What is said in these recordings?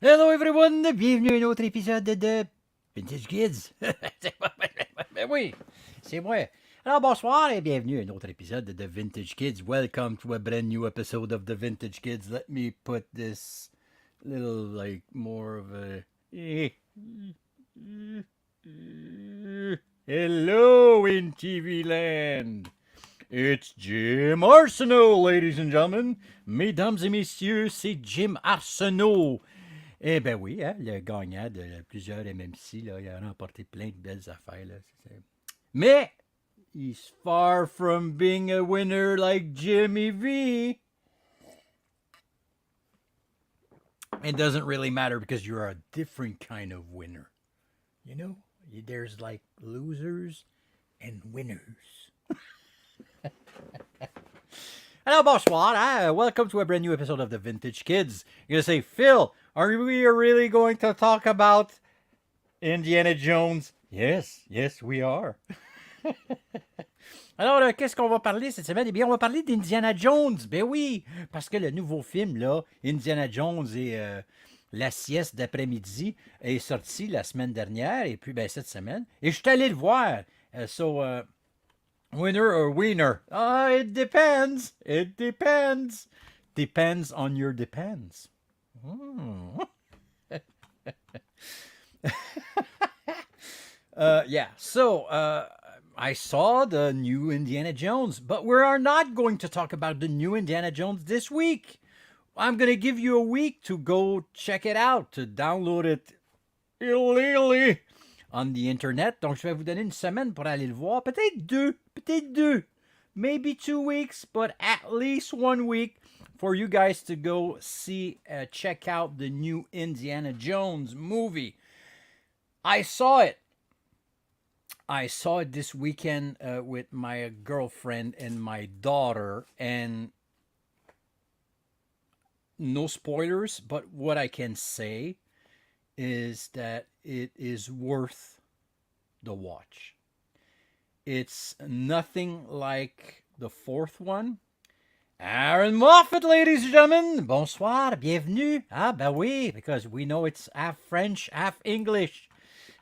Hello everyone, bienvenue à un autre épisode de Vintage Kids. Ben oui, c'est moi. Alors bonsoir et bienvenue à un autre épisode de Vintage Kids. Welcome to a brand new episode of the Vintage Kids. Let me put this little like more of a hello in TV land. It's Jim Arsenault, ladies and gentlemen. Mesdames et messieurs, c'est Jim Arsenault. Eh ben oui, hein, le gagnant de plusieurs MMC, là, il a remporté plein de belles affaires. Là. Mais, he's far from being a winner like Jimmy V. It doesn't really matter because you're a different kind of winner. You know, there's like losers and winners. Hello, bonsoir. Welcome to a brand new episode of the Vintage Kids. You're going to say, Phil, are we really going to talk about Indiana Jones? Yes, we are. Alors, qu'est-ce qu'on va parler cette semaine? Eh bien, on va parler d'Indiana Jones. Ben oui, parce que le nouveau film, là, Indiana Jones et la sieste d'après-midi, est sorti la semaine dernière et puis, ben, cette semaine. Et je suis allé le voir. Winner or wiener? It depends. It depends. Depends on your depends. I saw the new Indiana Jones, but we are not going to talk about the new Indiana Jones this week. I'm going to give you a week to go check it out, to download it illegally on the internet. Donc, je vais vous donner une semaine pour aller le voir. Peut-être deux. Maybe 2 weeks, but at least 1 week for you guys to go check out the new Indiana Jones movie. I saw it this weekend with my girlfriend and my daughter, and no spoilers, but what I can say is that it is worth the watch. It's nothing like the fourth one. Aaron Moffat, ladies and gentlemen. Bonsoir, bienvenue. Ah, ben oui, because we know it's half French, half English.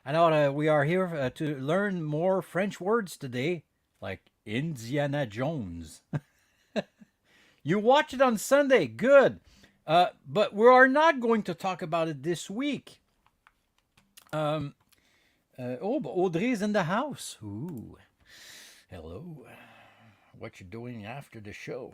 Alors, we are here to learn more French words today, like Indiana Jones. You watched it on Sunday, good. But we are not going to talk about it this week. Audrey's in the house. Ooh, hello. What you doing after the show?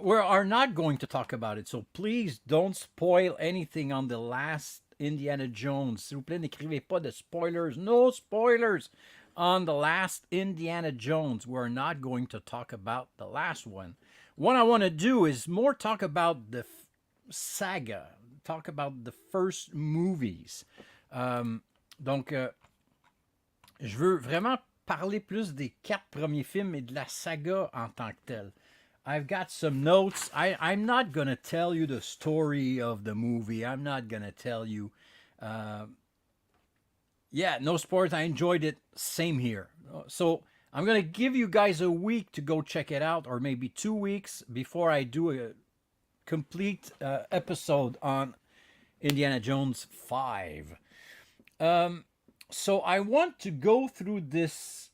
We are not going to talk about it. So please don't spoil anything on the last Indiana Jones. S'il vous plaît, n'écrivez pas de spoilers. No spoilers on the last Indiana Jones. We're not going to talk about the last one. What I want to do is more talk about the saga, talk about the first movies. Je veux vraiment parler plus des 4 premiers films et de la saga en tant que telle. I've got some notes. I'm not going to tell you the story of the movie. I'm not going to tell you. No spoilers. I enjoyed it. Same here. So I'm going to give you guys a week to go check it out, or maybe 2 weeks before I do a complete episode on Indiana Jones 5. So I want to go through this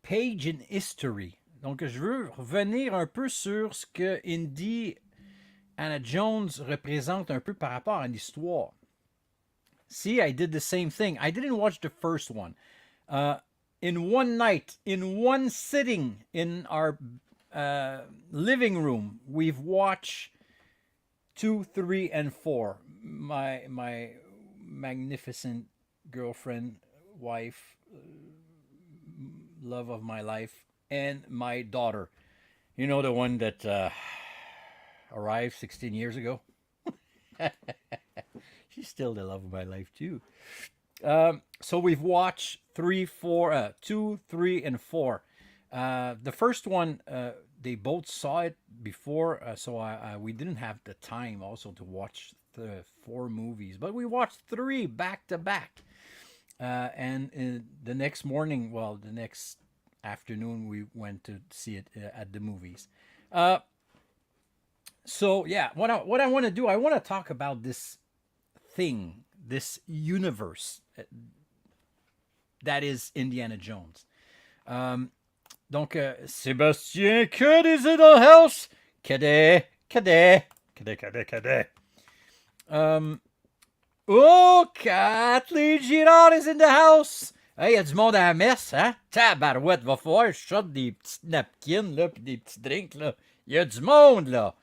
page in history. Donc, je veux revenir un peu sur ce que Indy Anna Jones représente un peu par rapport à l'histoire. See, I did the same thing. I didn't watch the first one. In one night, in one sitting in our living room, we've watched 2, 3, and 4. My magnificent girlfriend, wife, love of my life, and my daughter. You know, the one that arrived 16 years ago? She's still the love of my life, too. So we've watched 2, 3, and 4. The first one, they both saw it before, so we didn't have the time also to watch the 4 movies. But we watched 3 back to back. And the next morning, the next afternoon, we went to see it at the movies. Uh, so yeah, what I want to do, I want to talk about this thing, this universe that is Indiana Jones. Um, donc, Sébastien Kidd is in the house. Cadet, cadet, cadet, cadet, cadet. Oh, Kathleen Girard is in the house. Hey, y a du monde à la messe, hein? Tabarouette, va falloir que je sorte des petites napkins, là, pis des petits drinks, là. Y a du monde, là.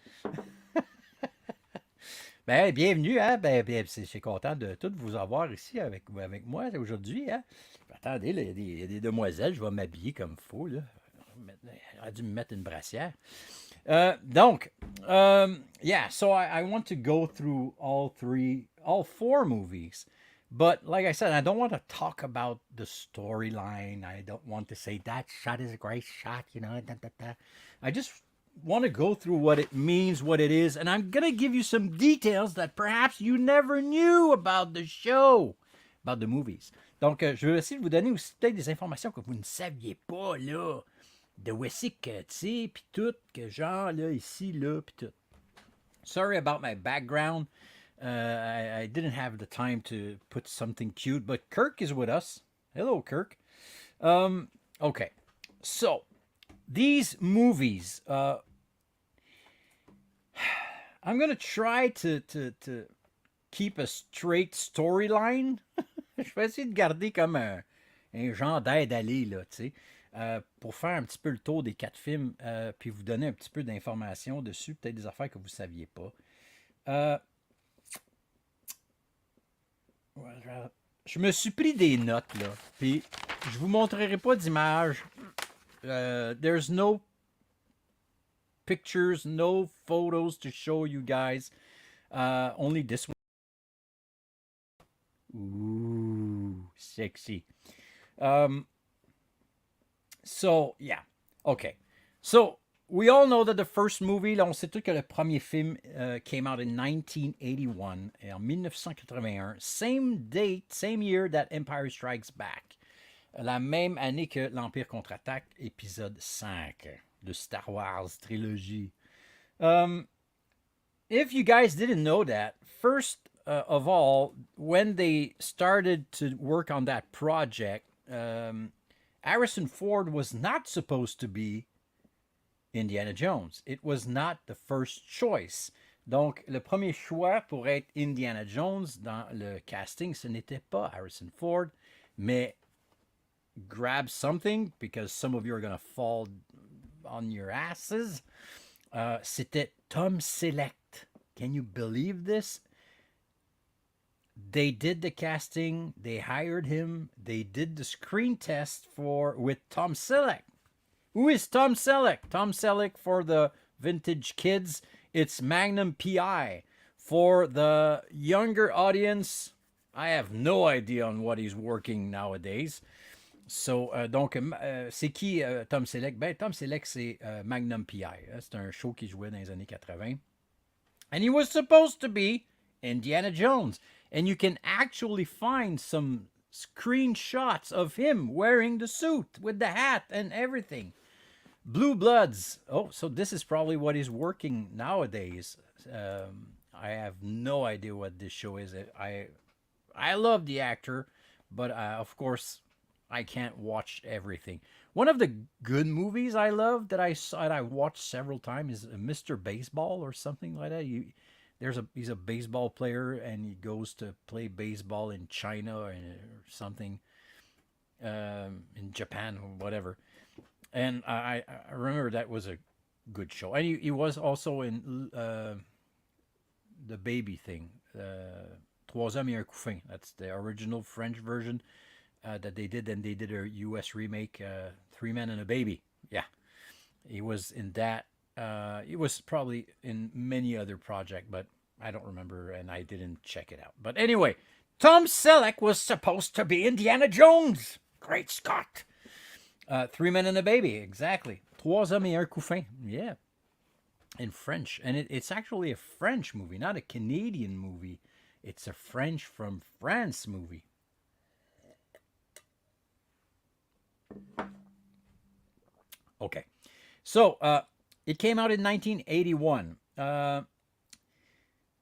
Ben, bienvenue, hein? Ben, je suis content de tous vous avoir ici avec moi aujourd'hui, hein? Attendez, là, y a des demoiselles, je vais m'habiller comme il faut, là. J'aurais dû me mettre une brassière. Donc, yeah, so I want to go through all four movies. But like I said, I don't want to talk about the storyline. I don't want to say that shot is a great shot, you know. Da, da, da. I just want to go through what it means, what it is, and I'm going to give you some details that perhaps you never knew about the show, about the movies. Donc, je vais essayer de vous donner aussi peut-être des informations que vous ne saviez pas, là. De où est-ce que, tu sais, puis tout, que genre, là, ici, là, puis tout. Sorry about my background. I didn't have the time to put something cute, but Kirk is with us. Hello, Kirk. Okay, so these movies. I'm gonna try to keep a straight storyline. Je vais essayer de garder comme un genre d'aide-aller, là, tu sais. Pour faire un petit peu le tour des 4 films, puis vous donner un petit peu d'informations dessus, peut-être des affaires que vous ne saviez pas. Je me suis pris des notes, là, puis je vous montrerai pas d'image. There's no pictures, no photos to show you guys. Only this one. Ooh, sexy. So, yeah. Okay. So, we all know that the first movie, là, on sait tous que le premier film came out in 1981, en 1981. Same date, same year that Empire Strikes Back. La même année que l'Empire contre-attaque, épisode 5 de Star Wars trilogie. If you guys didn't know that, first of all, when they started to work on that project, Harrison Ford was not supposed to be Indiana Jones. It was not the first choice. Donc, le premier choix pour être Indiana Jones dans le casting, ce n'était pas Harrison Ford, mais grab something, because some of you are going to fall on your asses. C'était Tom Selleck. Can you believe this? They did the casting, they hired him, they did the screen test with Tom Selleck. Who is Tom Selleck? Tom Selleck, for the vintage kids, it's Magnum PI. For the younger audience, I have no idea on what he's working nowadays. So, donc, c'est qui Tom Selleck? Ben, Tom Selleck, c'est Magnum PI. C'est un show qui jouait dans les années 80. And he was supposed to be Indiana Jones. And you can actually find some screenshots of him wearing the suit with the hat and everything. Blue Bloods. Oh, so this is probably what he's working nowadays. I have no idea what this show is. I love the actor, but of course I can't watch everything. One of the good movies I love that I saw and I watched several times is Mr. Baseball or something like that. He's a baseball player and he goes to play baseball in China or something, in Japan or whatever. And I remember that was a good show. And he was also in the baby thing, Trois Hommes et un Couffin. That's the original French version that they did. And they did a U.S. remake, Three Men and a Baby. Yeah, he was in that. It was probably in many other projects, but I don't remember and I didn't check it out. But anyway, Tom Selleck was supposed to be Indiana Jones. Great Scott. Three Men and a Baby, exactly. Trois Hommes et un Couffin. Yeah. In French. And it's actually a French movie, not a Canadian movie. It's a French from France movie. Okay. So, It came out in 1981.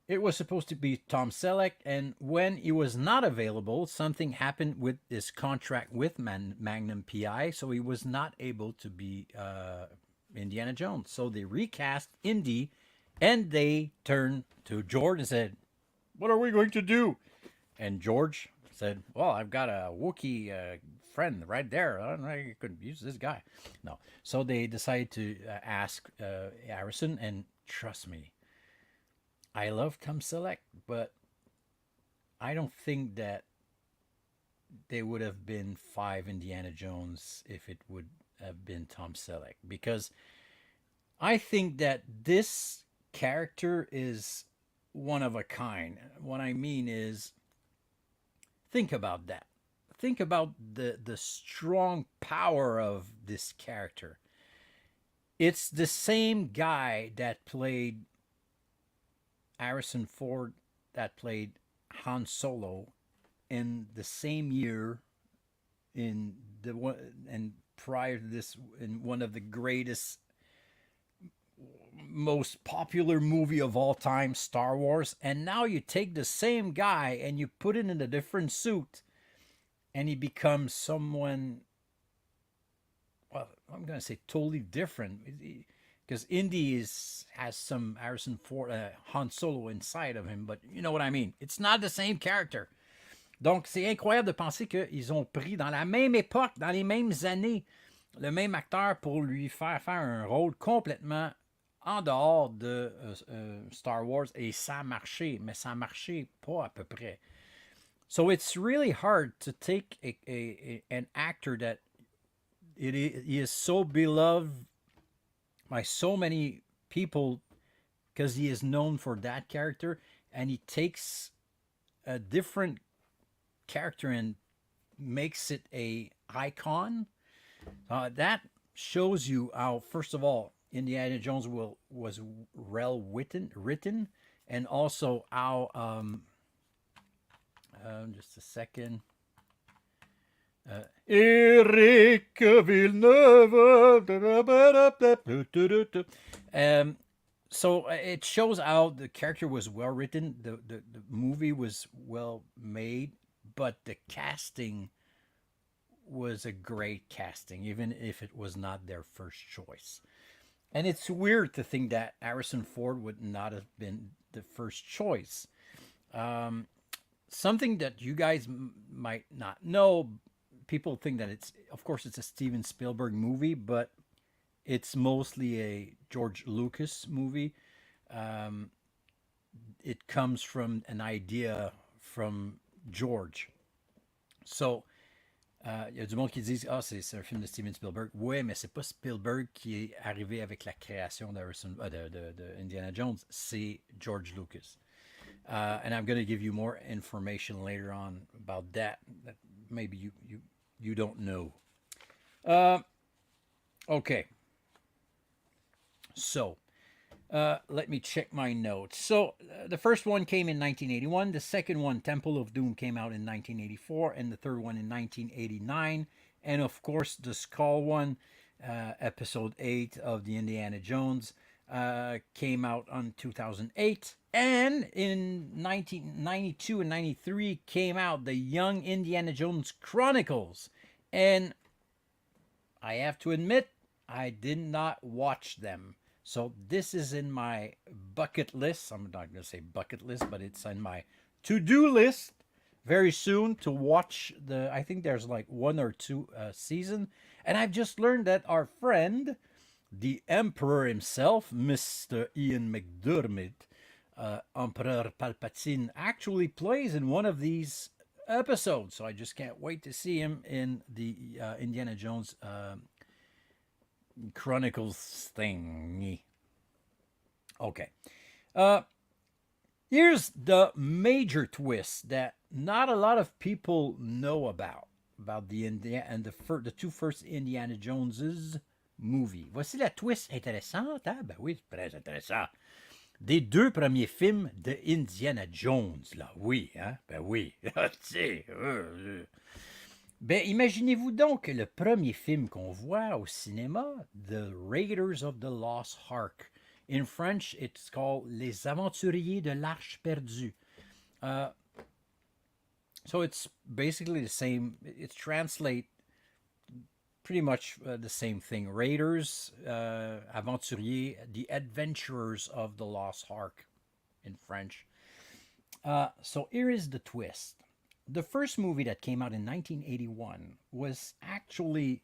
It was supposed to be Tom Selleck, and when he was not available, something happened with his contract with Magnum PI, so he was not able to be Indiana Jones. So they recast Indy, and they turned to George and said, "What are we going to do?" And George said, "Well, I've got a Wookiee friend right there. I could use this guy." No, so they decided to ask Harrison, and trust me, I love Tom Selleck, but I don't think that there would have been five Indiana Jones if it would have been Tom Selleck, because I think that this character is one of a kind. What I mean is, think about that. Think about the strong power of this character. It's the same guy that played Harrison Ford, that played Han Solo in the same year, in the one, and prior to this, in one of the greatest, most popular movie of all time, Star Wars. And now you take the same guy and you put it in a different suit, and he becomes someone, well, I'm going to say totally different, because Indy has some Harrison Ford, Han Solo inside of him, but you know what I mean. It's not the same character. Donc c'est incroyable de penser qu'ils ont pris dans la même époque, dans les mêmes années, le même acteur pour lui faire un rôle complètement en dehors de Star Wars, et ça a marché, mais ça a marché pas à peu près. So it's really hard to take an actor that he is so beloved by so many people because he is known for that character, and he takes a different character and makes it a icon. That shows you how, first of all, Indiana Jones was well written, and also how just a second. Eric Villeneuve. So it shows how the character was well written, the movie was well made, but the casting was a great casting, even if it was not their first choice. And it's weird to think that Harrison Ford would not have been the first choice. Something that you guys might not know, people think that it's, of course, it's a Steven Spielberg movie, but it's mostly a George Lucas movie. It comes from an idea from George. So, il y a du monde qui dit, ah, c'est un film de Steven Spielberg. Ouais, mais c'est pas Spielberg qui est arrivé avec la création de Indiana Jones, c'est George Lucas. And I'm going to give you more information later on about that maybe you don't know. Okay. So, let me check my notes. So, the first one came in 1981. The second one, Temple of Doom, came out in 1984. And the third one in 1989. And of course, the Skull one, episode 8 of the Indiana Jones, came out on 2008. And in 1992 and 93 came out the Young Indiana Jones Chronicles. And I have to admit, I did not watch them. So this is in my bucket list. I'm not going to say bucket list, but it's in my to-do list very soon to watch I think there's like 1 or 2 season. And I've just learned that our friend, the Emperor himself, Mr. Ian McDiarmid, Emperor Palpatine, actually plays in one of these episodes. So I just can't wait to see him in the Indiana Jones Chronicles thingy. Okay. Here's the major twist that not a lot of people know about the two first Indiana Joneses movie. Voici la twist intéressante. Hein? Ben oui, c'est très intéressant. Des 2 premiers films de Indiana Jones, là. Oui, hein? Ben oui. Ben, imaginez-vous donc que le premier film qu'on voit au cinéma, The Raiders of the Lost Ark. In French, it's called Les Aventuriers de l'Arche perdue. Uh, so it's basically the same. It translates pretty much the same thing. Raiders, Aventuriers, the adventurers of the Lost Ark in French. So here is the twist. The first movie that came out in 1981 was actually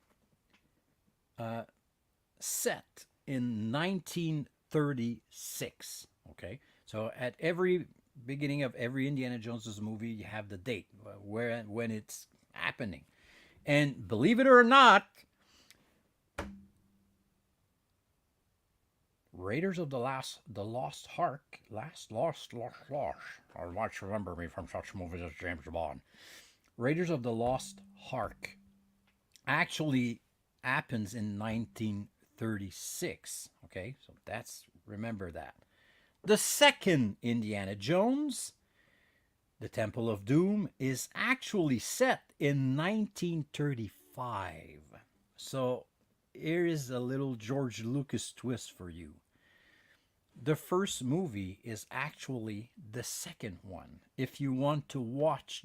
set in 1936. Okay, so at every beginning of every Indiana Jones movie, you have the date where when it's happening, and believe it or not, Raiders of the Lost Ark, Lost. I might remember me from such movies as James Bond. Raiders of the Lost Ark actually happens in 1936. Okay, so remember that. The second Indiana Jones, The Temple of Doom, is actually set in 1935. So here is a little George Lucas twist for you. The first movie is actually the second one. If you want to watch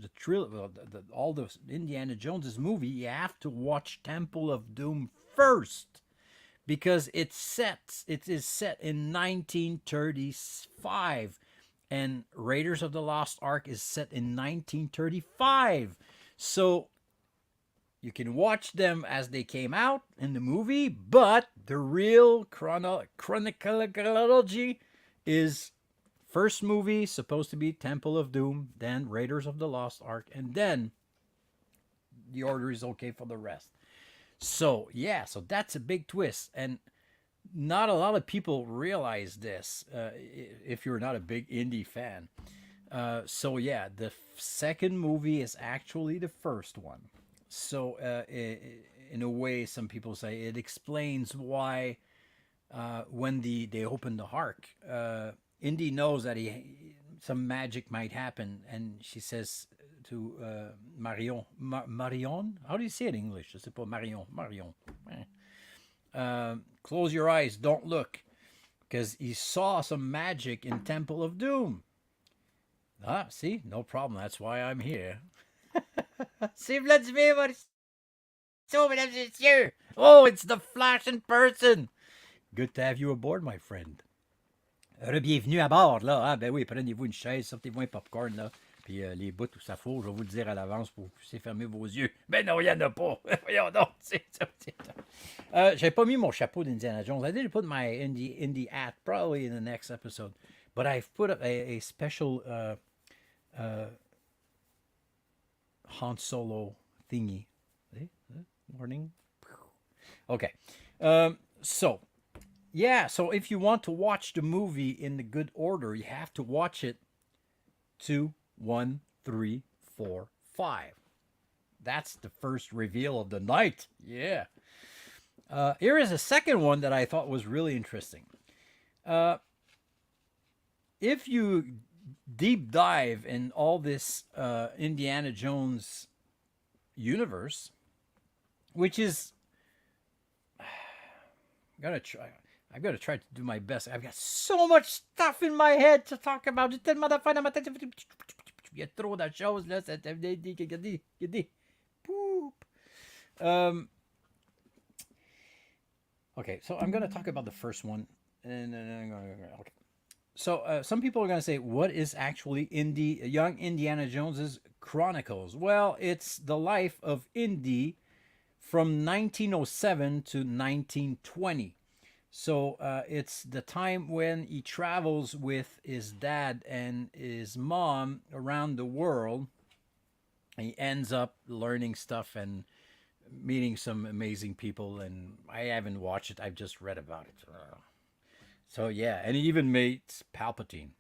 all the Indiana Jones's movie, you have to watch Temple of Doom first because it is set in 1935 and Raiders of the Lost Ark is set in 1935. So you can watch them as they came out in the movie, but the real chronology is first movie supposed to be Temple of Doom, then Raiders of the Lost Ark, and then the order is okay for the rest. So yeah, so that's a big twist, and not a lot of people realize this if you're not a big Indy fan. So yeah, the second movie is actually the first one. So in a way, some people say it explains why when they open the Ark, Indy knows that some magic might happen, and she says to Marion, how do you say it in English? Je sais pas, Marion. Close your eyes, don't look, because he saw some magic in Temple of Doom. Ah, see, no problem. That's why I'm here. C'est Vladimir Morissot, mesdames et messieurs. Oh, it's the Flash in person. Good to have you aboard, my friend. Bienvenue à bord, là. Ah, ben oui, prenez-vous une chaise, sortez-vous un popcorn, là. Puis les bouts où ça faut, je vais vous le dire à l'avance pour que vous puissiez fermer vos yeux. Ben non, il n'y en a pas. Voyons donc. J'ai pas mis mon chapeau d'Indiana Jones. I didn't put my Indy hat, probably in the next episode. But I've put a special Han Solo thingy. Warning. Okay. So if you want to watch the movie in the good order, you have to watch it 2, 1, 3, 4, 5. That's the first reveal of the night. Yeah. Here is a second one that I thought was really interesting. If you deep dive in all this Indiana Jones universe, which is, I've got to try to do my best. I've got so much stuff in my head to talk about. Il y a trop de choses là. Okay, so I'm going to talk about the first one, and then I'm going to. Okay. So some people are going to say, what is actually young Indiana Jones's Chronicles? Well, it's the life of Indy from 1907 to 1920. So it's the time when he travels with his dad and his mom around the world. He ends up learning stuff and meeting some amazing people. And I haven't watched it. I've just read about it. So yeah, and he even meets Palpatine.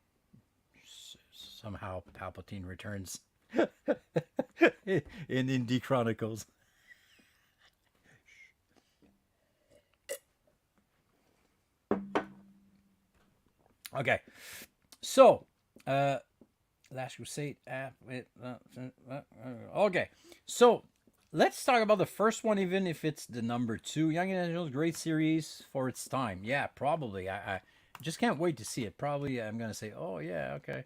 Somehow Palpatine returns in Indy Chronicles. Okay, so Last Crusade. Okay, so let's talk about the first one, even if it's the number two. Young and Jones, great series for its time. Yeah, probably. I just can't wait to see it. Probably, I'm gonna say, oh yeah, okay.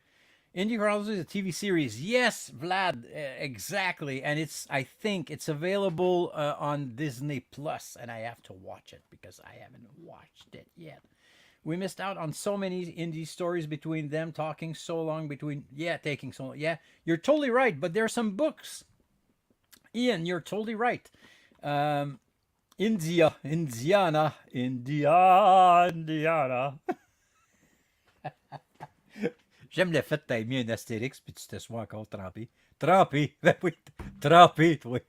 Indy Chronicles is a TV series. Yes, Vlad, exactly. And I think it's available on Disney Plus, and I have to watch it because I haven't watched it yet. We missed out on so many indie stories between them talking so long between, yeah, taking so long. Yeah, you're totally right. But there are some books. Ian, you're totally right. Um, Indiana. J'aime le fait que t'aies mis un astérix puis tu te sois encore trempé. Trempé, ben oui, trempé, toi.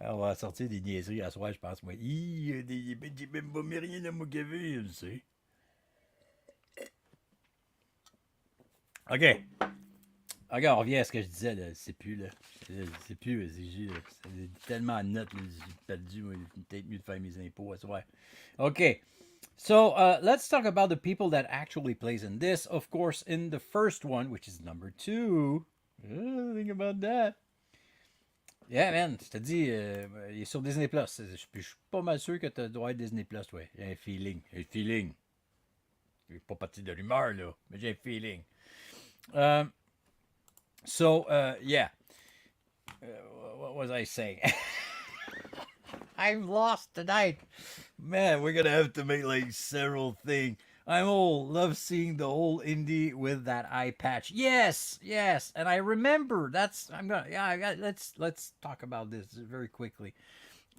On va sortir des niaiseries à soir, je pense. Moi, j'ai même pas mis rien à me gaver, je sais. OK. OK, on revient à ce que je disais, là. C'est plus, là. C'est plus, c'est tellement de notes, là, j'ai perdu, moi. Peut-être mieux de faire mes impôts à soir. OK. So let's talk about the people that actually plays in this. Of course, in the first one, which is number two. Think about that. Yeah, man, je te dis, il est sur Disney Plus. Je suis pas mal sûr que tu dois être Disney Plus, ouais. J'ai un feeling. J'ai un feeling. Je suis pas parti de l'humeur, là, mais j'ai un feeling. Yeah. What was I saying? I'm lost tonight. Man, we're gonna have to make like several things. I'm old. Love seeing the old Indy with that eye patch. Yes, yes. And I remember that's I'm gonna yeah. Let's talk about this very quickly.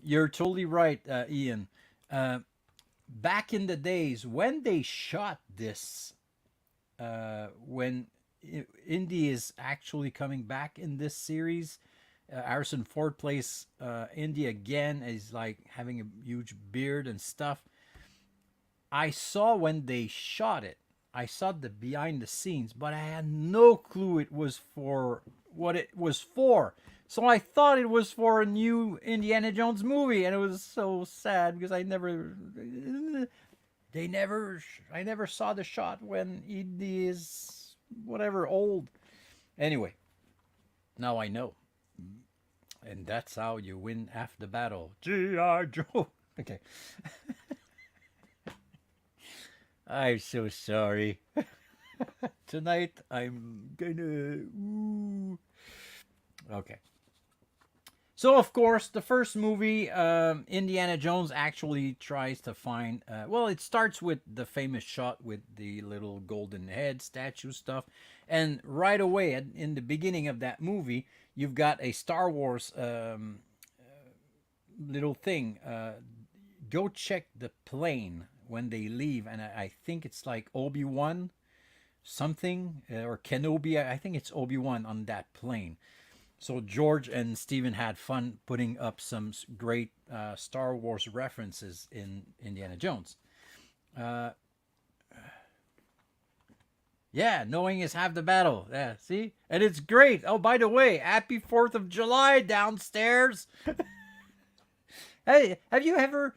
You're totally right, Ian. Back in the days when they shot this, when Indy is actually coming back in this series, Harrison Ford plays Indy again. Is like having a huge beard and stuff. I saw when they shot it. I saw the behind the scenes, but I had no clue it was for what it was for. So I thought it was for a new Indiana Jones movie, and it was so sad because I never saw the shot when Indy is whatever old. Anyway, now I know. And that's how you win half the battle. G.I. Joe. Okay. I'm so sorry. Tonight I'm gonna. Ooh. Okay. So, of course, the first movie, Indiana Jones actually tries to find. Well, it starts with the famous shot with the little golden head statue stuff. And right away, in the beginning of that movie, you've got a Star Wars little thing. Go check the plane when they leave. And I think it's like Obi-Wan something, or Kenobi. I think it's Obi-Wan on that plane. So George and Steven had fun putting up some great Star Wars references in Indiana Jones. Uh, yeah, knowing is half the battle. Yeah, see? And it's great. Oh, by the way, happy 4th of July downstairs. Hey, have you ever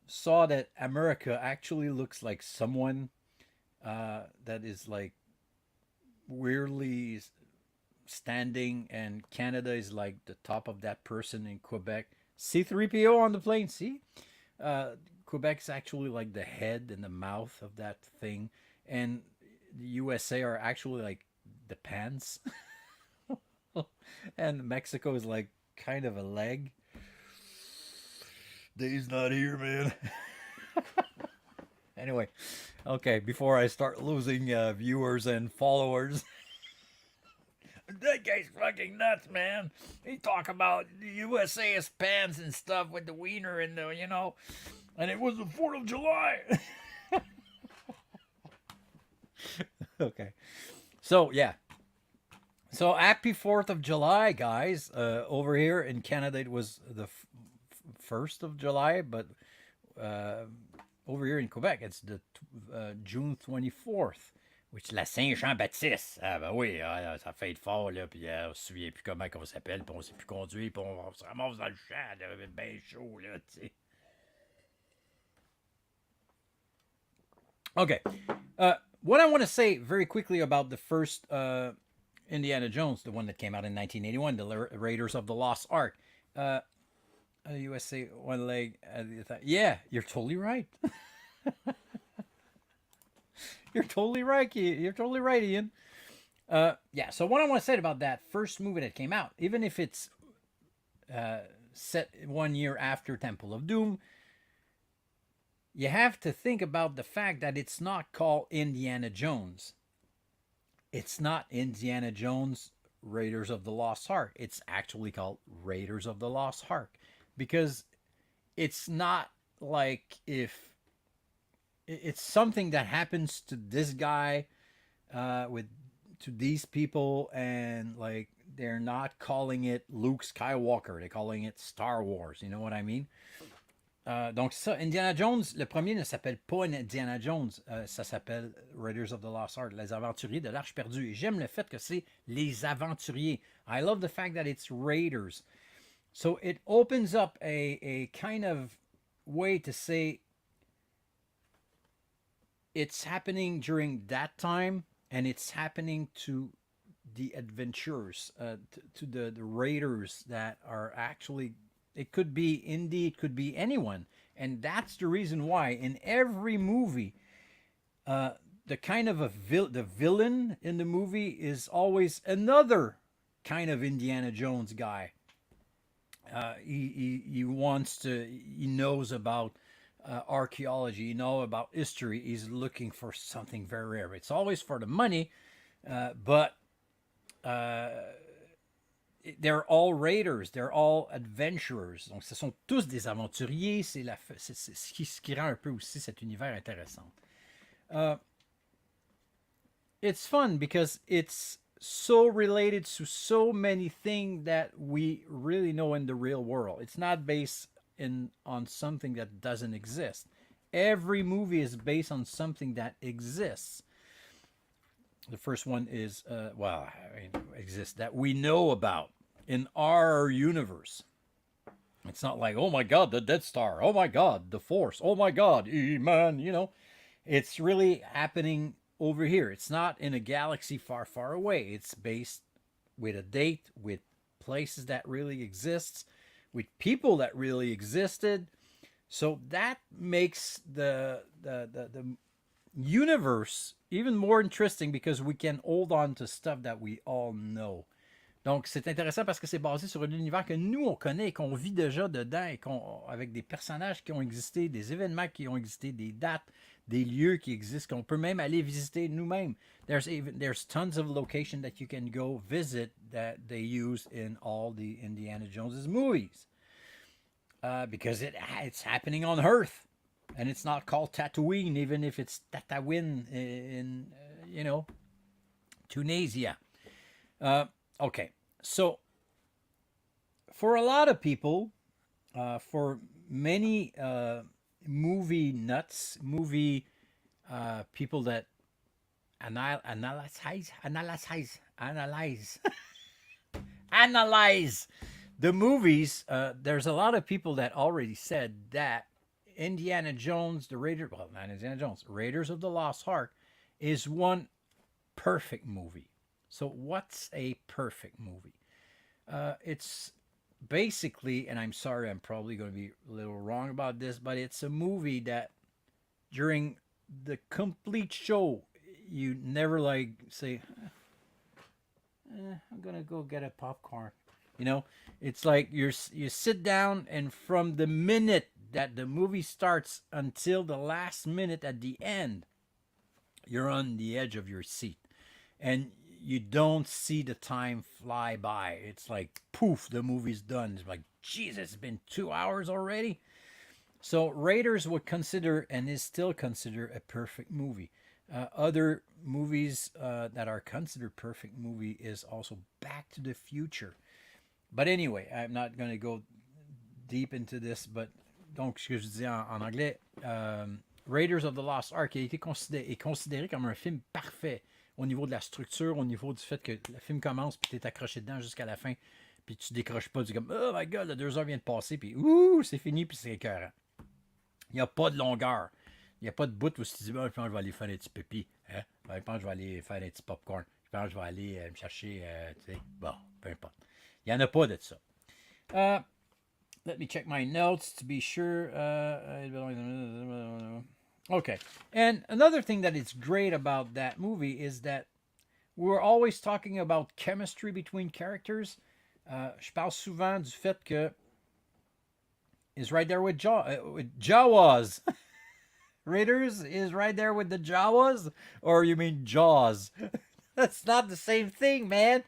saw that America actually looks like someone that is like weirdly standing, and Canada is like the top of that person in Quebec. C3PO on the plane, see? Quebec's actually like the head and the mouth of that thing, and the USA are actually like the pants, and Mexico is like kind of a leg. Dave's not here, man. Anyway, okay, before I start losing viewers and followers. That guy's fucking nuts, man. He talk about the USA's pants and stuff with the wiener and the, and it was the 4th of July. Okay. So, yeah. So, happy 4th of July, guys. Over here in Canada, it was the 1st of July, but over here in Quebec, it's the June 24th. Which la Saint-Jean-Baptiste. Ah ben oui, ça fait être fort, là, puis on se souvient plus comment on s'appelle, puis on sait plus conduire, puis on se ramasse dans le champ, là, bien chaud, là, tu sais. Okay. What I want to say very quickly about the first Indiana Jones, the one that came out in 1981, the Raiders of the Lost Ark. USA one leg. Yeah, you're totally right. You're totally right. You're totally right, Ian. Yeah. So what I want to say about that first movie that came out, even if it's set 1 year after Temple of Doom, you have to think about the fact that it's not called Indiana Jones. It's not Indiana Jones Raiders of the Lost Ark. It's actually called Raiders of the Lost Ark because it's not like if it's something that happens to this guy with to these people, and like they're not calling it Luke Skywalker, they're calling it Star Wars. You know what I mean? Donc ça, Indiana Jones, le premier ne s'appelle pas Indiana Jones, ça s'appelle Raiders of the Lost Ark, les aventuriers de l'Arche perdue. Et j'aime le fait que c'est les aventuriers. I love the fact that it's Raiders. So it opens up a kind of way to say it's happening during that time, and it's happening to the adventurers, to the raiders that are actually, it could be Indy, it could be anyone. And that's the reason why in every movie, the kind of the villain in the movie is always another kind of Indiana Jones guy. He wants to, he knows about archaeology, you know, about history. He's looking for something very rare. It's always for the money, but they're all raiders, they're all adventurers. Donc, ce sont tous des aventuriers. C'est ce qui rend un peu aussi cet univers intéressant. It's fun because it's so related to so many things that we really know in the real world. It's not based on something that doesn't exist. Every movie is based on something that exists. The first one is, exists that we know about in our universe. It's not like, oh my God, the Death Star. Oh my God, the Force. Oh my God, E-Man, you know. It's really happening over here. It's not in a galaxy far, far away. It's based with a date, with places that really exist, with people that really existed. So that makes the universe even more interesting because we can hold on to stuff that we all know. Donc, c'est intéressant parce que c'est basé sur un univers que nous, on connaît et qu'on vit déjà dedans et avec des personnages qui ont existé, des événements qui ont existé, des dates, des lieux qui existent, qu'on peut même aller visiter nous-mêmes. There's tons of locations that you can go visit that they use in all the Indiana Jones movies. Because it's happening on Earth. And it's not called Tatooine, even if it's Tatooine in Tunisia. Okay, so for a lot of people, for many movie nuts, movie people that analyze the movies, there's a lot of people that already said that Indiana Jones, not Indiana Jones, Raiders of the Lost Ark is one perfect movie. So what's a perfect movie? It's basically, and I'm sorry, I'm probably going to be a little wrong about this, but it's a movie that during the complete show, you never like say, I'm going to go get a popcorn. You know, it's like you sit down, and from the minute that the movie starts until the last minute at the end, you're on the edge of your seat. And you don't see the time fly by. It's like, poof, the movie's done. It's like, Jesus, it's been 2 hours already. So Raiders would consider, and is still considered, a perfect movie. Other movies that are considered perfect movie is also Back to the Future. But anyway, I'm not going to go deep into this, but donc, ce que je disais en anglais, Raiders of the Lost Ark a été est considéré comme un film parfait au niveau de la structure, au niveau du fait que le film commence, puis tu es accroché dedans jusqu'à la fin, puis tu décroches pas, tu es comme, oh my God, 2 heures vient de passer, puis ouh, c'est fini, puis c'est écœurant. Il n'y a pas de longueur. Il n'y a pas de bout où tu te dis, je pense que je vais aller faire des petits pépis. Hein? Je pense que je vais aller faire des petits popcorn. Je pense que je vais aller me chercher, tu sais, bon, peu importe. Il n'y en a pas de ça. Uh, Let me check my notes to be sure. Okay. And another thing that is great about that movie is that we're always talking about chemistry between characters. Je parle souvent du fait que is right there with, with Jawas. Raiders is right there with the Jawas? Or you mean Jaws? That's not the same thing, man.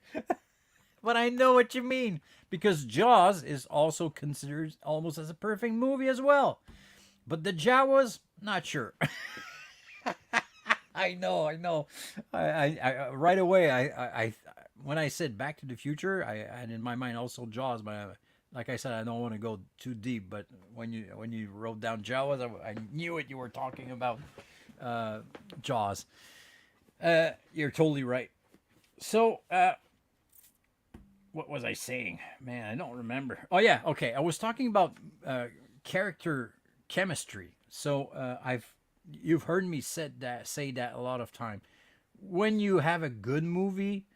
But I know what you mean. Because Jaws is also considered almost as a perfect movie as well. But the Jawas, not sure. I know, I know. Right away, when I said Back to the Future, I had in my mind also Jaws, but like I said, I don't want to go too deep. But when you wrote down Jaws, I knew it. You were talking about Jaws. You're totally right. So, what was I saying? Man, I don't remember. Oh yeah, okay. I was talking about character chemistry. So you've heard me say that a lot of time. When you have a good movie,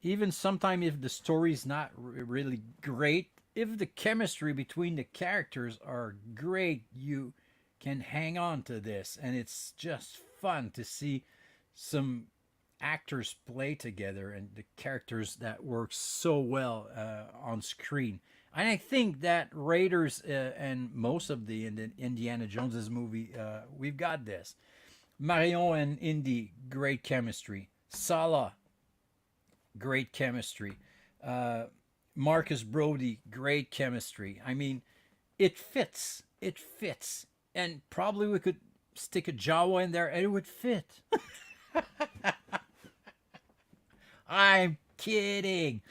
even sometimes if the story's not really great, if the chemistry between the characters are great, you can hang on to this, and it's just fun to see some actors play together and the characters that work so well on screen. And I think that Raiders and most of the Indiana Jones's movie, we've got this. Marion and Indy, great chemistry. Sala, great chemistry. Uh, Marcus Brody, great chemistry. I mean, it fits. It fits. And probably we could stick a Jawa in there and it would fit. I'm kidding.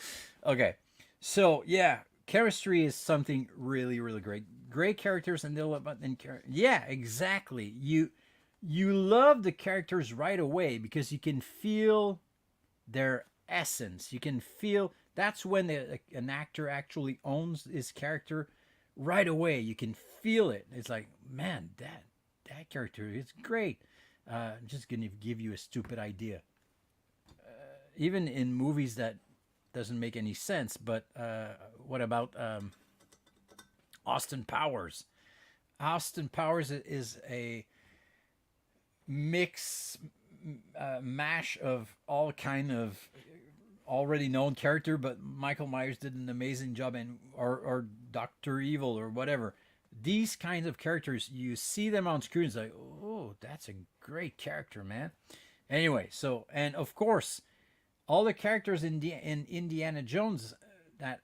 Okay. So, yeah, chemistry is something really, really great. Great characters and they'll yeah, exactly. You love the characters right away because you can feel their essence. You can feel that's when an actor actually owns his character right away. You can feel it. It's like, man, that character is great. I'm just gonna give you a stupid idea. Even in movies that doesn't make any sense. But what about Austin Powers? Austin Powers is a mix mash of all kind of already known character, but Michael Myers did an amazing job, and or Doctor Evil or whatever. These kinds of characters, you see them on screen, it's like, oh, that's a great character, man. Anyway, so and of course, all the characters in Indiana Jones that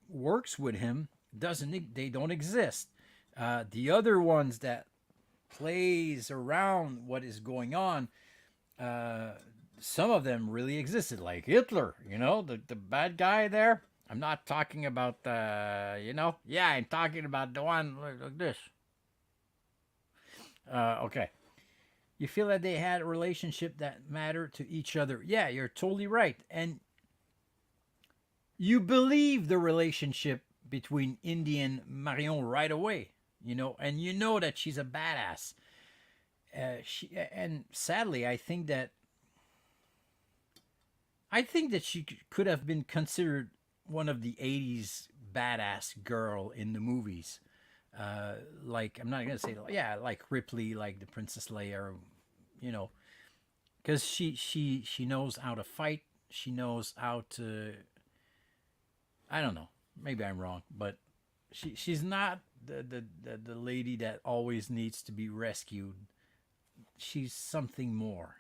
works with him they don't exist. The other ones that plays around what is going on, some of them really existed, like Hitler, the bad guy there. I'm not talking about, yeah, I'm talking about the one like this. Okay. You feel that they had a relationship that mattered to each other. Yeah, you're totally right. And you believe the relationship between Indy and Marion right away, and you know that she's a badass. And sadly, I think that she could have been considered one of the 80s badass girl in the movies. Like, I'm not gonna say, yeah, like Ripley, like the Princess Leia, you know, because she knows how to fight. She knows how to. I don't know. Maybe I'm wrong, but she's not the lady that always needs to be rescued. She's something more.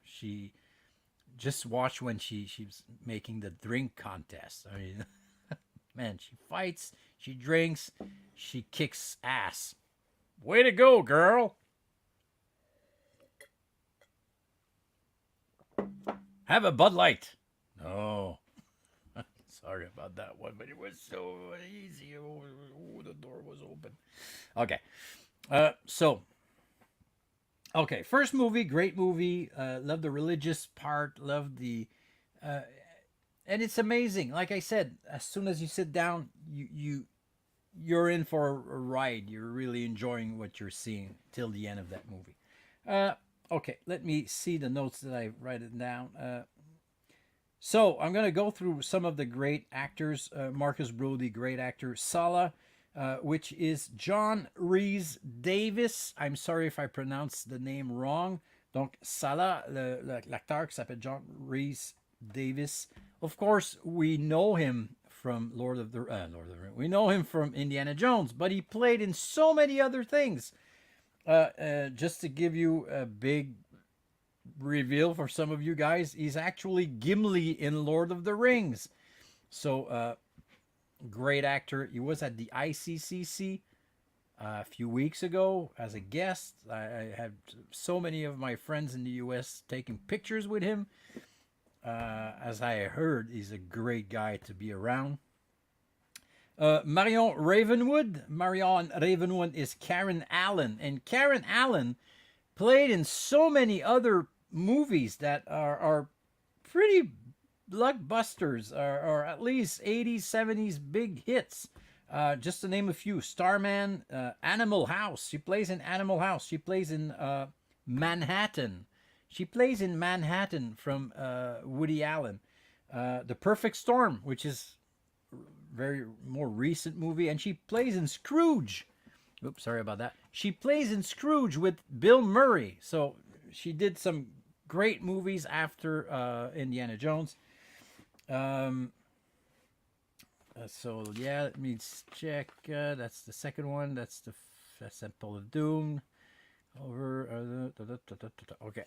She just watch when she's making the drink contest. I mean, man, she fights, she drinks, she kicks ass. Way to go, girl. Have a Bud Light. No. Sorry about that one, but it was so easy. Oh, the door was open. Okay. So, okay. First movie, great movie. Love the religious part. Love the. Uh, and it's amazing. Like I said, as soon as you sit down, you're in for a ride. You're really enjoying what you're seeing till the end of that movie. Okay, let me see the notes that I write it down. So I'm going to go through some of the great actors. Marcus Brody, great actor. Sala, which is John Rhys Davis. I'm sorry if I pronounced the name wrong. Donc Sala, l'acteur qui s'appelle John Rhys Davis. Of course, we know him from Lord of the Rings. We know him from Indiana Jones, but he played in so many other things. Just to give you a big reveal for some of you guys, he's actually Gimli in Lord of the Rings. So, great actor. He was at the ICCC a few weeks ago as a guest. I had so many of my friends in the US taking pictures with him. As I heard, he's a great guy to be around. Marion Ravenwood. Marion Ravenwood is Karen Allen. And Karen Allen played in so many other movies that are pretty blockbusters, or at least 80s, 70s big hits. Just to name a few: Starman, Animal House. She plays in Animal House. She plays in Manhattan. She plays in Manhattan from Woody Allen. The Perfect Storm, which is very more recent movie, and she plays in Scrooge. Oops, sorry about that. She plays in Scrooge with Bill Murray. So she did some great movies after Indiana Jones. So yeah, let me check. That's the second one. That's Temple of Doom. Over. Okay.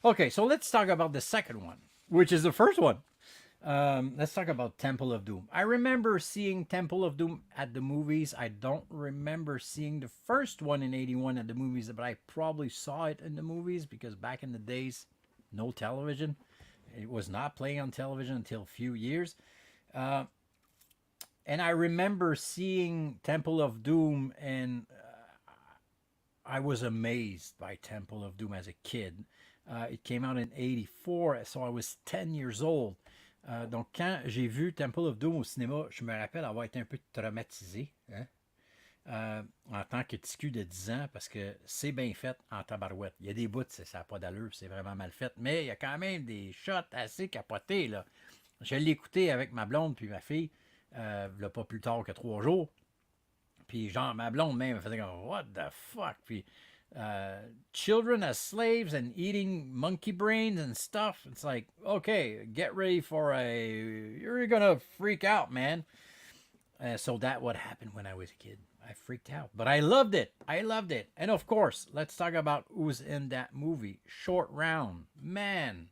Okay, so let's talk about the second one, which is the first one. Let's talk about Temple of Doom. I remember seeing Temple of Doom at the movies. I don't remember seeing the first one in '81 at the movies, but I probably saw it in the movies because back in the days, no television. It was not playing on television until a few years. And I remember seeing Temple of Doom, and I was amazed by Temple of Doom as a kid. It came out in '84, so I was 10 years old. Donc, quand j'ai vu Temple of Doom au cinéma, je me rappelle avoir été un peu traumatisé, hein? En tant que ticu de 10 ans, parce que c'est bien fait en tabarouette. Il y a des bouts, ça n'a pas d'allure, c'est vraiment mal fait, mais il y a quand même des shots assez capotés, là. Je l'ai écouté avec ma blonde puis ma fille, là, pas plus tard que 3 jours. Puis genre, ma blonde même, elle faisait comme, what the fuck? Puis, children as slaves and eating monkey brains and stuff. It's like, okay, get ready for you're gonna freak out, man. So that what happened when I was a kid. I freaked out, but I loved it. I loved it. And of course, let's talk about who's in that movie. Short Round. Man,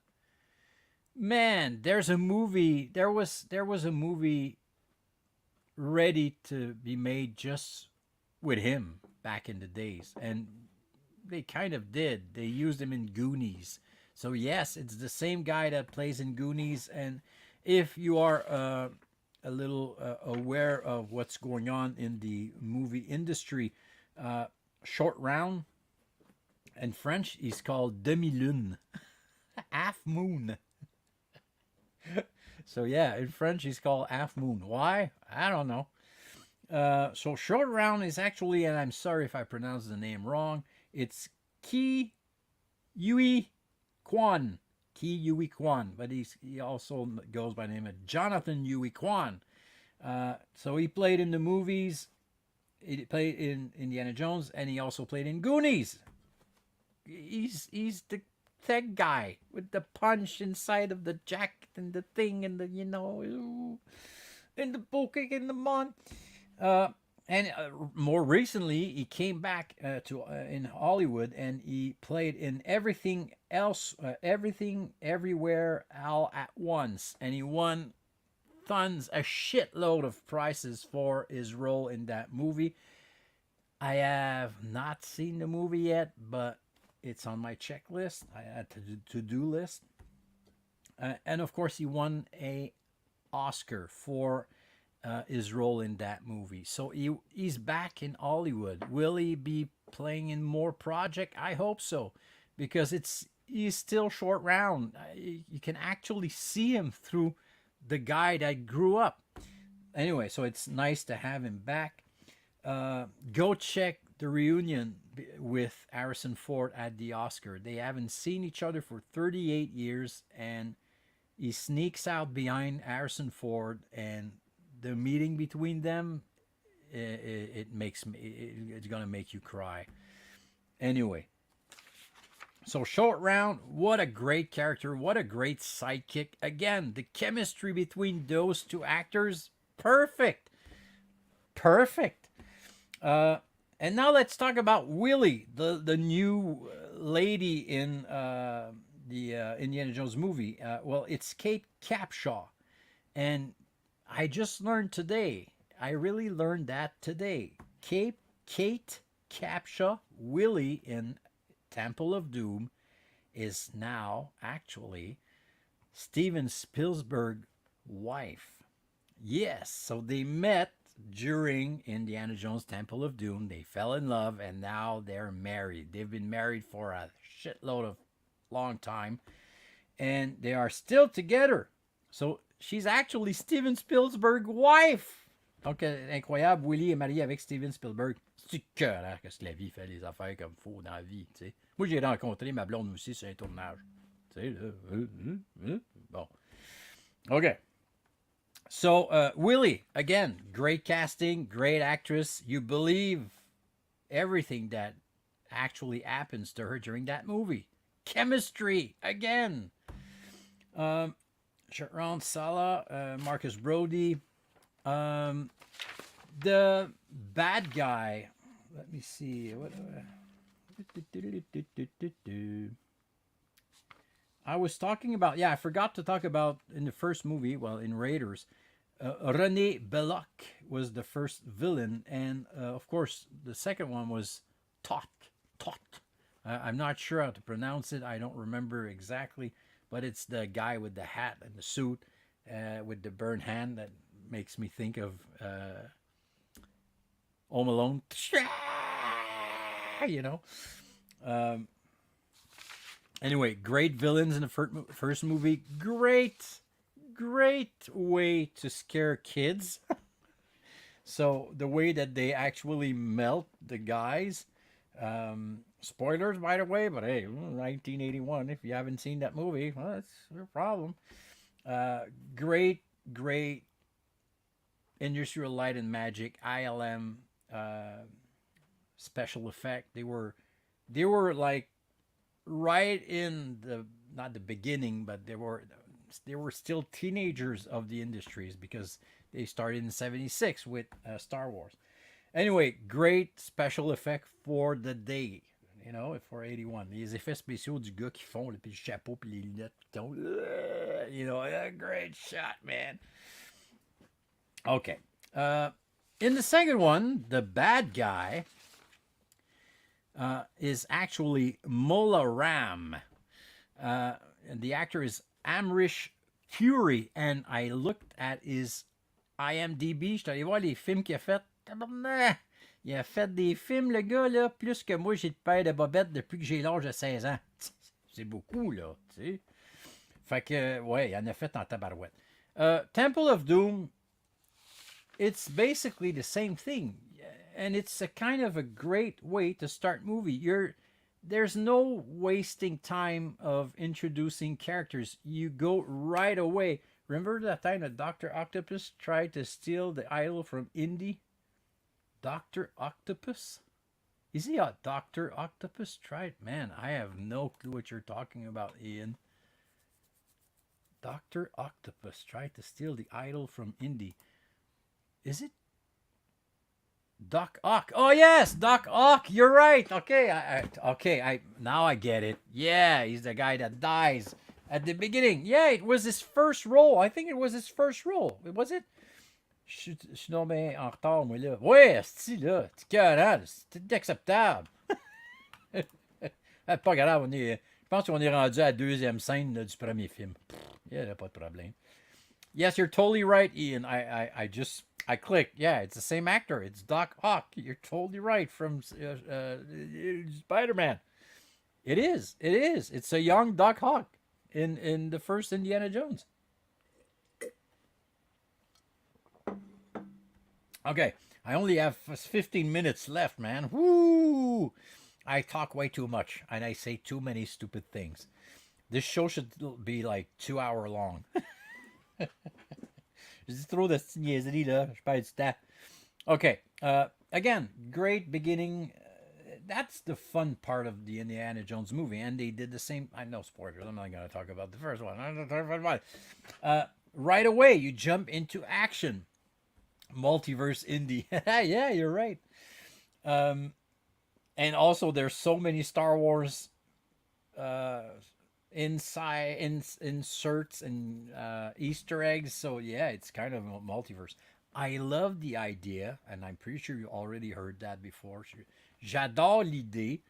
there's a movie. There was a movie ready to be made just with him back in the days, and they kind of did. They used him in Goonies. So yes, it's the same guy that plays in Goonies. And if you are a little aware of what's going on in the movie industry, Short Round in French is called demi-lune, half moon. So yeah, in French he's called half moon. Why? I don't know. So Short Round is actually, and I'm sorry if I pronounced the name wrong, it's Ki Yui Kwan. Ki Yui Kwan. But he also goes by the name of Jonathan Yui Kwan. So he played in the movies. He played in Indiana Jones, and he also played in Goonies. He's the tech guy with the punch inside of the jacket and the thing and the, and the booking and the mon. And more recently, he came back to in Hollywood, and he played in Everything Else, Everything Everywhere All at Once, and he won a shitload of prizes for his role in that movie. I have not seen the movie yet, but it's on my checklist. I had to-do list. And of course, he won a Oscar for his role in that movie. So he's back in Hollywood. Will he be playing in more project? I hope so, because he's still Short Round. You can actually see him through the guy that grew up. Anyway, so it's nice to have him back. Go check the reunion with Harrison Ford at the Oscar. They haven't seen each other for 38 years, and He sneaks out behind Harrison Ford, and the meeting between them, it makes me, it's gonna make you cry. Anyway, so short round, what a great character, what a great sidekick. Again, the chemistry between those two actors, perfect, perfect. And now let's talk about Willie, the new lady in the Indiana Jones movie. Well, it's Kate Capshaw, and I just learned today. I really learned that today. Kate Capshaw, Willie in Temple of Doom, is now actually Steven Spielberg's wife. Yes, so they met during Indiana Jones Temple of Doom. They fell in love and now they're married. They've been married for a shitload of long time and they are still together. So she's actually Steven Spielberg's wife. Donc, incroyable, Willie est marié avec Steven Spielberg. C'est cœur, hein, que la vie fait les affaires comme il faut dans la vie, tu sais. Moi, j'ai rencontré ma blonde aussi sur un tournage. Tu sais, là. Bon. OK. So, Willie, again, great casting, great actress. You believe everything that actually happens to her during that movie. Chemistry, again. Sharon Sala, Marcus Brody. The bad guy, let me see. I was talking about, I forgot to talk about in the first movie, well, in Raiders, René Belloc was the first villain, and of course, the second one was Tot. I'm not sure how to pronounce it. I don't remember exactly, but it's the guy with the hat and the suit with the burned hand that makes me think of Home Alone. You know. Anyway, great villains in the first movie. Great way to scare kids. So the way that they actually melt the guys. Spoilers, by the way, but hey, 1981. If you haven't seen that movie, well, that's your problem. Great Industrial Light and Magic, ILM special effect. They were like right in the, not the beginning, but they were still teenagers of the industries because they started in 76 with Star Wars. Anyway, great special effect for the day, you know, for 81. Les effets spéciaux du gars qui font, puis le chapeau, puis les lunettes qui tombent. You know, a great shot, man. Okay. In the second one, the bad guy is actually Mola Ram. And the actor is Amrish Puri. And I looked at his IMDb. Je suis allé voir les films qu'il a fait. Il a fait des films, le gars, là, plus que moi, j'ai de paire de bobettes depuis que j'ai l'âge de 16 ans. C'est beaucoup, là, tu sais. Fait que, ouais, il en a fait en tabarouette. Temple of Doom, it's basically the same thing. And it's a kind of a great way to start movie. There's no wasting time of introducing characters. You go right away. Remember that time that Dr. Octopus tried to steal the idol from Indy? Dr. Octopus? Is he a Dr. Octopus? Tried? Man, I have no clue what you're talking about, Ian. Dr. Octopus tried to steal the idol from Indy. Is it Doc Ock? Oh yes, Doc Ock. You're right. Okay, now I get it. Yeah, he's the guy that dies at the beginning. Yeah, it was his first role. I think it was his first role. Was it? Je suis non bien en retard, moi, là. Ouais, c'est là. C'est carré. C'est acceptable. Pas grave, je pense qu'on est rendu à la deuxième scène là, du premier film. Il n'y a pas de problème. Yes, you're totally right, Ian. I clicked. Yeah, it's the same actor. It's Doc Ock. You're totally right from Spider-Man. It is. It's a young Doc Ock in the first Indiana Jones. Okay, I only have 15 minutes left, man. Woo! I talk way too much, and I say too many stupid things. This show should be like 2 hour long. C'est trop de niaiserie là. Je perds du temps. Okay. Again, great beginning. That's the fun part of the Indiana Jones movie, and they did the same. I know spoilers. I'm not going to talk about the first one. Right away, you jump into action. Multiverse Indy. Yeah, you're right. Um, and also, there's so many Star Wars uh, inserts and Easter eggs. So yeah, it's kind of a multiverse. I love the idea, and I'm pretty sure you already heard that before. J'adore l'idée.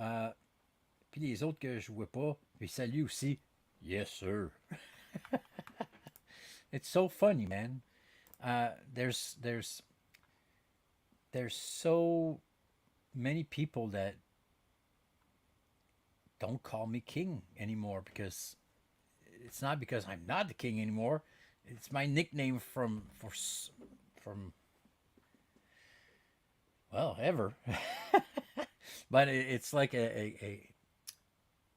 Euh, Puis les autres que je vois pas, puis salut aussi. Yes, sir. It's so funny, man. Uh, there's there's there's so many people that don't call me king anymore because it's not because I'm not the king anymore. It's my nickname from well ever. But it's like a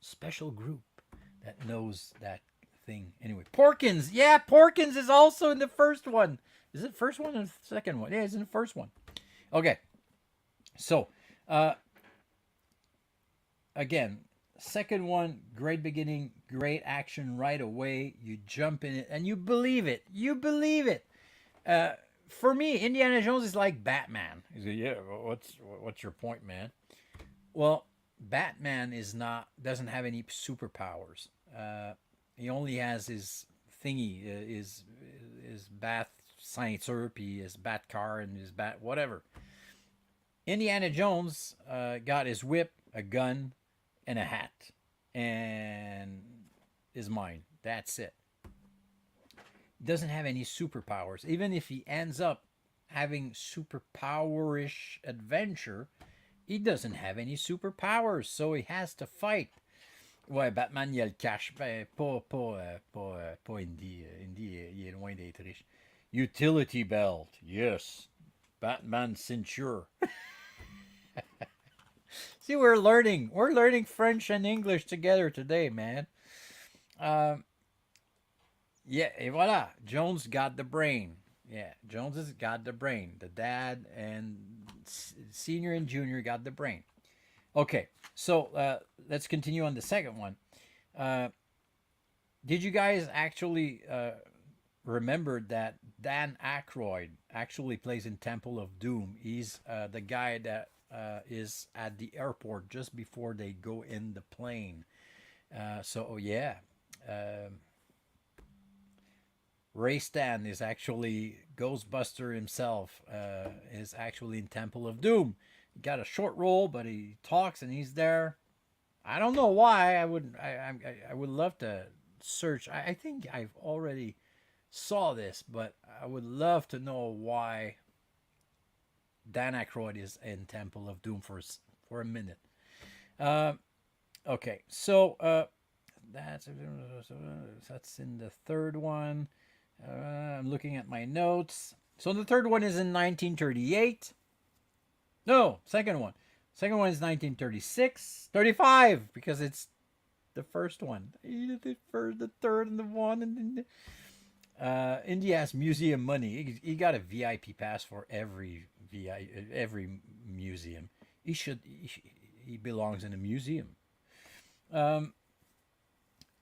special group that knows that thing. Anyway, Porkins. Yeah, Porkins is also in the first one. Is it first one or the second one? Yeah, it's in the first one. Okay. So, uh, again, second one, great beginning, great action right away. You jump in it and you believe it. You believe it. Uh, for me, Indiana Jones is like Batman. He's like, yeah, what's your point, man? Well, Batman is not doesn't have any superpowers. He only has his thingy, his bat ceinture, his bat car, and his bat whatever. Indiana Jones got his whip, a gun, and a hat, and his mind. That's it. He doesn't have any superpowers. Even if he ends up having superpowerish adventure, he doesn't have any superpowers, so he has to fight. Ouais, Batman, il a le cash. Ben, pas Indy. Indy, il est loin d'être riche. Utility belt, yes. Batman ceinture. See, we're learning. We're learning French and English together today, man. Um, yeah, et voilà. Jones got the brain. Yeah, Jones has got the brain. The dad and senior and junior got the brain. Okay, so let's continue on the second one. Uh, did you guys actually remember that Dan Aykroyd actually plays in Temple of Doom? He's the guy that is at the airport just before they go in the plane. So, oh yeah. Ray Stan is actually Ghostbuster himself. Is actually in Temple of Doom. He got a short role, but he talks and he's there. I don't know why. I would love to search. I think I've already saw this, but I would love to know why Dan Aykroyd is in Temple of Doom for a minute. Uh, okay, so that's in the third one. I'm looking at my notes. So the third one is in 1938. No, second one. Second one is 1936. 35, because it's the first one. The first, the third, and the one. And Indy has museum money. He got a VIP pass for every museum. He belongs in a museum. Um,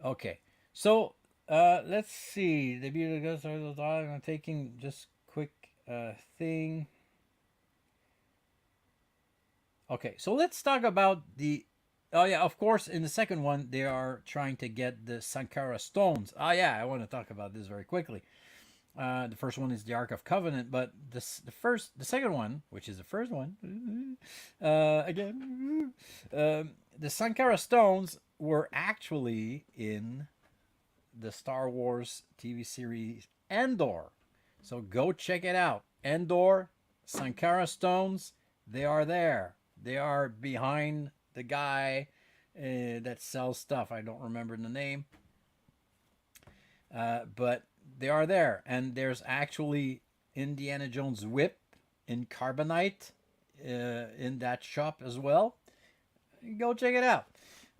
okay. So let's see. The beauty goes. I'm taking just quick thing. Okay, so let's talk about the. Oh yeah, of course. In the second one, they are trying to get the Sankara stones. Oh yeah, I want to talk about this very quickly. The first one is the Ark of Covenant, but the second one, which is the first one, again, the Sankara stones were actually in the Star Wars TV series Endor. So go check it out. Endor, Sankara stones, they are there. They are behind the guy that sells stuff. I don't remember the name. But they are there. And there's actually Indiana Jones whip in carbonite in that shop as well. Go check it out.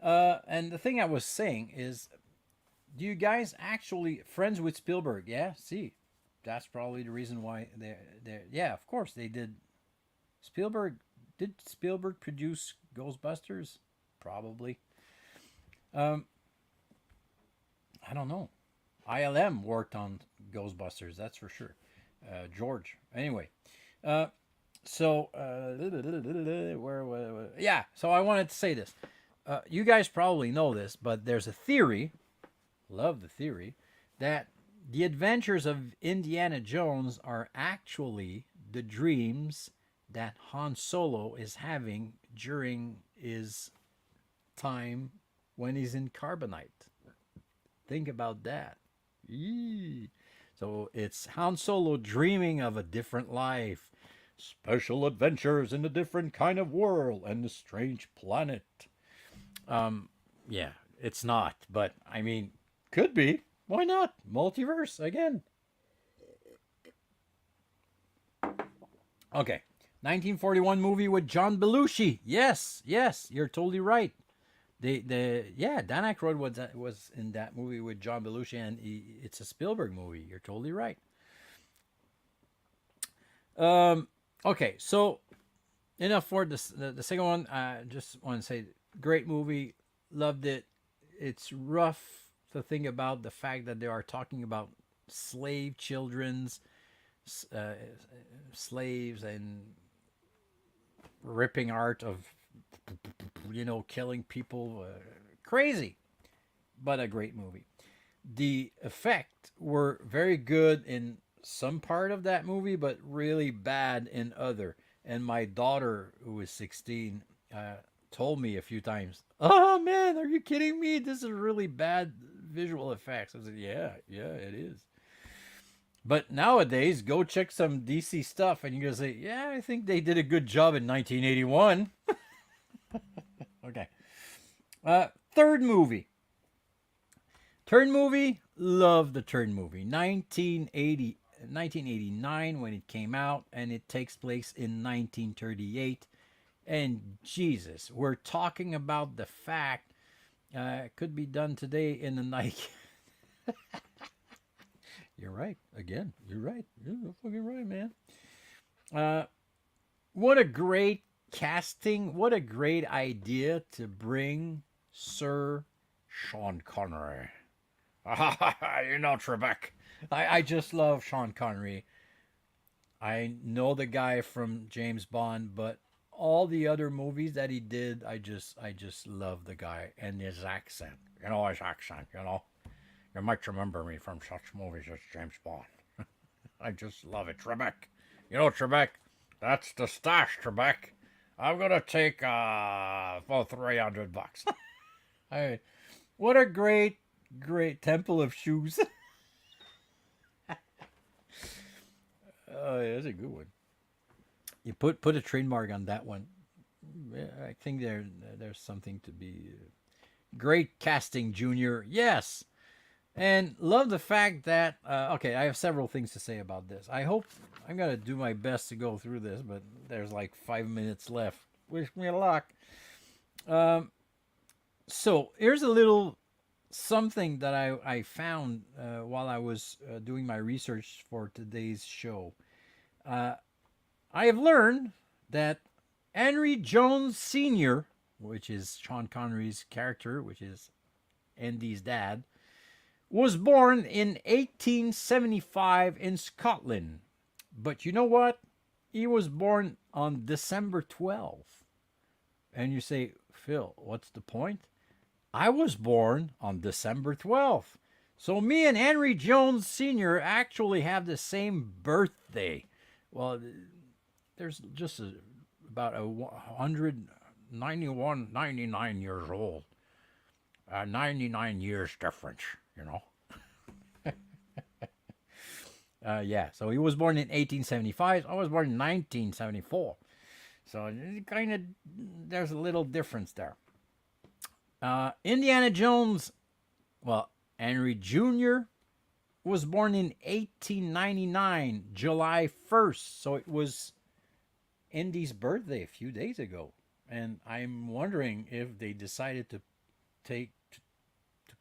And the thing I was saying is, do you guys actually friends with Spielberg? Yeah, see, that's probably the reason why they're yeah, of course they did. Spielberg did Spielberg produce Ghostbusters? Probably. Um, I don't know. ILM worked on Ghostbusters, that's for sure. George. Anyway, uh, so yeah. So I wanted to say this. You guys probably know this, but there's a theory. Love the theory that the adventures of Indiana Jones are actually the dreams that Han Solo is having during his time when he's in carbonite. Think about that. Yee. So it's Han Solo dreaming of a different life, special adventures in a different kind of world and a strange planet. Yeah, it's not, but I mean, could be. Why not? Multiverse again. Okay. 1941 movie with John Belushi. Yes, yes, you're totally right. The yeah, Dan Aykroyd was in that movie with John Belushi, and it's a Spielberg movie. You're totally right. Um, okay, so enough for this. The second one. I just want to say, great movie, loved it. It's rough to think about the fact that they are talking about slave children's uh, slaves and ripping art of killing people. Crazy, but a great movie. The effect were very good in some part of that movie, but really bad in other. And my daughter, who is 16, told me a few times, "Oh man, are you kidding me? This is really bad visual effects." I said, "Yeah, yeah, it is." But nowadays, go check some DC stuff, and you're gonna say, "Yeah, I think they did a good job in 1981." Okay. Third movie. Turn movie, love the Turn movie. 1989 when it came out, and it takes place in 1938. And Jesus, we're talking about the fact it could be done today in the night. You're right. Again, you're right. You're fucking right, man. Uh, what a great casting. What a great idea to bring Sir Sean Connery. Trebek. I just love Sean Connery. I know the guy from James Bond, but all the other movies that he did, I just love the guy and his accent. His accent. You might remember me from such movies as James Bond. I just love it, Trebek. Trebek. That's the stash, Trebek. I'm gonna take for $300. I, what a great temple of shoes. Oh, yeah, that's a good one. You put a trademark on that one. I think there's something to be great casting, Junior. Yes, and love the fact that okay, I have several things to say about this. I hope I'm gonna do my best to go through this, but there's like 5 minutes left. Wish me luck. Um, so here's a little something that I found while I was doing my research for today's show. Uh, I have learned that Henry Jones Sr., which is Sean Connery's character, which is Andy's dad, was born in 1875 in Scotland. But you know what? He was born on December 12th. And you say, Phil, what's the point? I was born on December 12th. So me and Henry Jones Sr. actually have the same birthday. Well, there's just about 99 years old. 99 years difference, you know. Yeah, so he was born in 1875. I was born in 1974. So kind of, there's a little difference there. Indiana Jones, well, Henry Jr. was born in 1899, July 1st. So it was Indy's birthday a few days ago. And I'm wondering if they decided to to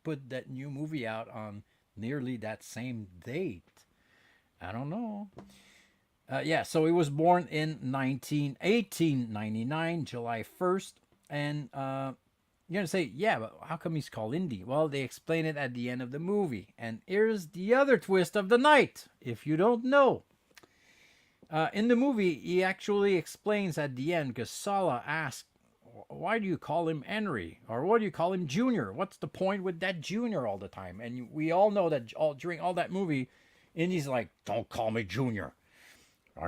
put that new movie out on nearly that same date? I don't know. Yeah, so he was born in 1899, July 1st. And you're going to say, yeah, but how come he's called Indy? Well, they explain it at the end of the movie. And here's the other twist of the night, if you don't know. In the movie, he actually explains at the end, because Sala asks, why do you call him Henry? Or why do you call him Junior? What's the point with that Junior all the time? And we all know that during all that movie, Indy's like, don't call me Junior.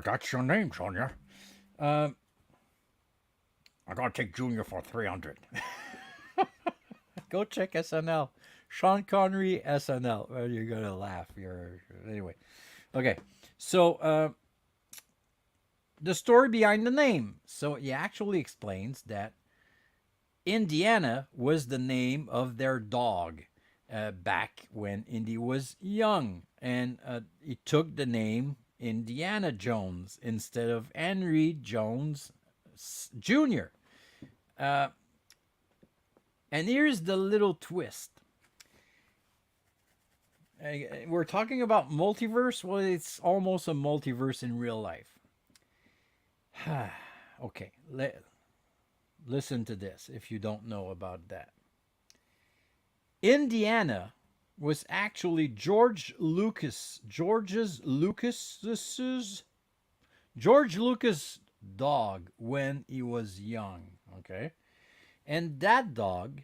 That's your name, Junior. I gotta take Junior for 300. Go check SNL. Sean Connery, SNL. Well, you're gonna laugh. Anyway. Okay. So the story behind the name. So he actually explains that Indiana was the name of their dog back when Indy was young, and he took the name Indiana Jones instead of Henry Jones Jr. And here's the little twist. We're talking about multiverse. Well, it's almost a multiverse in real life. Okay, listen to this if you don't know about that. Indiana was actually George Lucas's dog when he was young, okay? And that dog,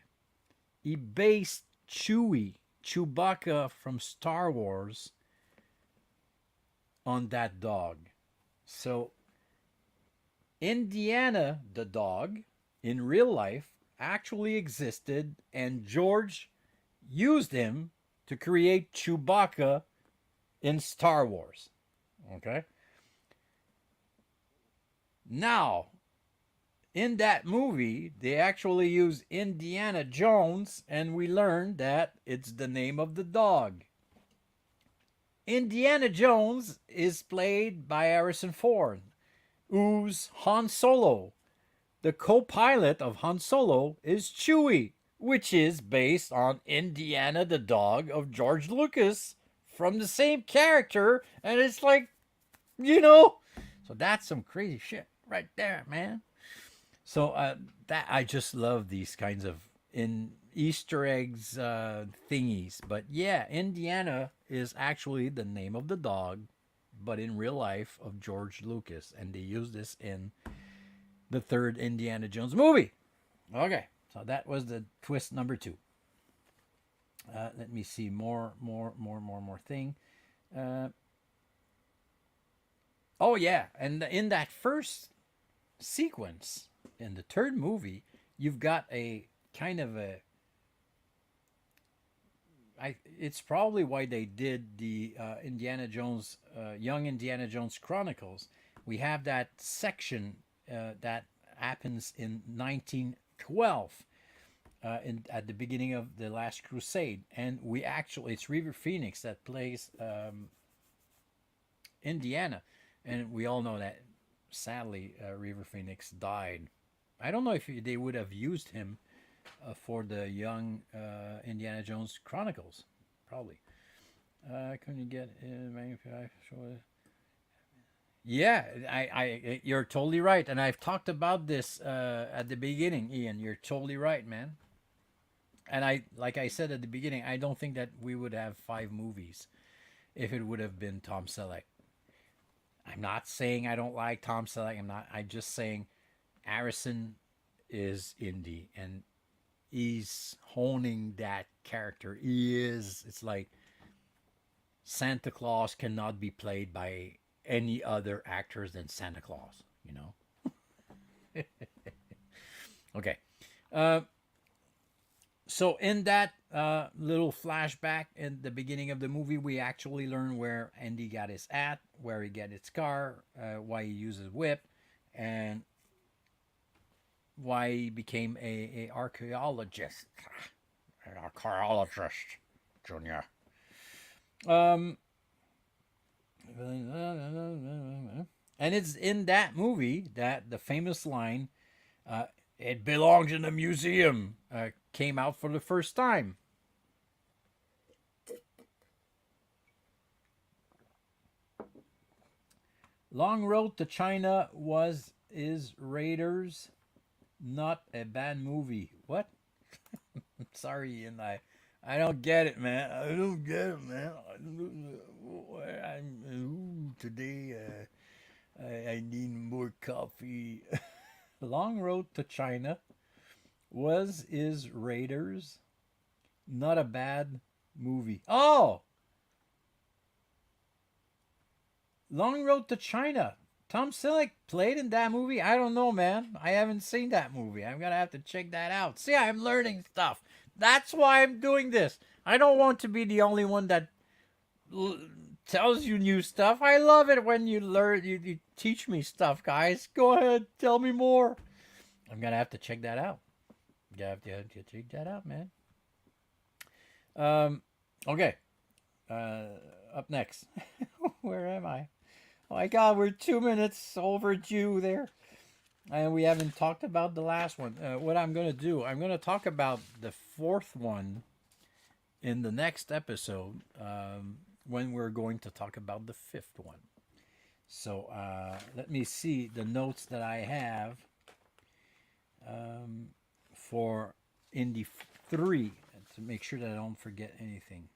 he based Chewbacca from Star Wars on that dog. So Indiana, the dog, in real life actually existed, and George used him to create Chewbacca in Star Wars. Okay? Now, in that movie, they actually use Indiana Jones, and we learned that it's the name of the dog. Indiana Jones is played by Harrison Ford, who's Han Solo. The co-pilot of Han Solo is Chewie, which is based on Indiana the dog of George Lucas from the same character. And it's like, so that's some crazy shit right there, man. So that I just love these kinds of Easter eggs thingies. But yeah, Indiana is actually the name of the dog, but in real life of George Lucas, and they use this in the third Indiana Jones movie. Okay, so that was the twist number 2. Let me see more thing. Oh yeah, and in that first sequence in the third movie, you've got a kind of it's probably why they did the Indiana Jones, Young Indiana Jones Chronicles. We have that section that happens in 1912 at the beginning of the Last Crusade, and it's River Phoenix that plays Indiana, and we all know that sadly River Phoenix died. I don't know if they would have used him for the Young Indiana Jones Chronicles, probably. Can you get Yeah, you're totally right, and I've talked about this at the beginning, Ian. You're totally right, man. And like I said at the beginning, I don't think that we would have 5 movies if it would have been Tom Selleck. I'm not saying I don't like Tom Selleck. I'm just saying Harrison is Indy, and he's honing that character. It's like Santa Claus cannot be played by any other actors than Santa Claus, Okay. So in that little flashback in the beginning of the movie, we actually learn where Andy got his hat, where he got his car, why he uses whip, and why he became a archaeologist. An archaeologist, Junior. And it's in that movie that the famous line, It belongs in a museum. Came out for the first time. Long Road to China was is Raiders, not a bad movie. What? Sorry, and I don't get it, man. I don't get it, man. Today I need more coffee. Long Road to China was is Raiders, not a bad movie. Oh, Long Road to China. Tom Selleck played in that movie. I don't know, man. I haven't seen that movie. I'm gonna have to check that out. See, I'm learning stuff. That's why I'm doing this. I don't want to be the only one that l- tells you new stuff. I love it when you learn. You teach me stuff, guys. Go ahead, tell me more. I'm gonna have to check that out. Have to check that out, man. Okay. Up next. Where am I? Oh my God, we're 2 minutes overdue there, and we haven't talked about the last one. What I'm gonna do? I'm gonna talk about the fourth one in the next episode when we're going to talk about the fifth one. So let me see the notes that I have for Indy 3 to make sure that I don't forget anything.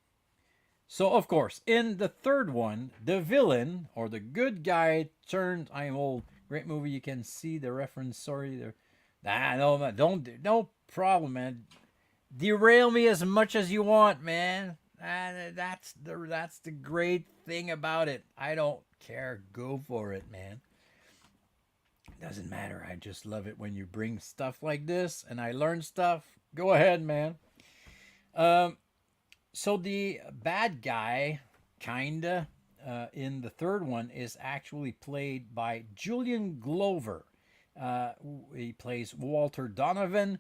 So, of course, in the third one, the villain or the good guy turned I'm old. Great movie. You can see the reference. Sorry, there. No, man, don't. No problem, man. Derail me as much as you want, man. That's the great thing about it. I don't care. Go for it, man. Doesn't matter. I just love it when you bring stuff like this and I learn stuff. Go ahead, man. Um, so the bad guy, kinda, in the third one is actually played by Julian Glover. He plays Walter Donovan.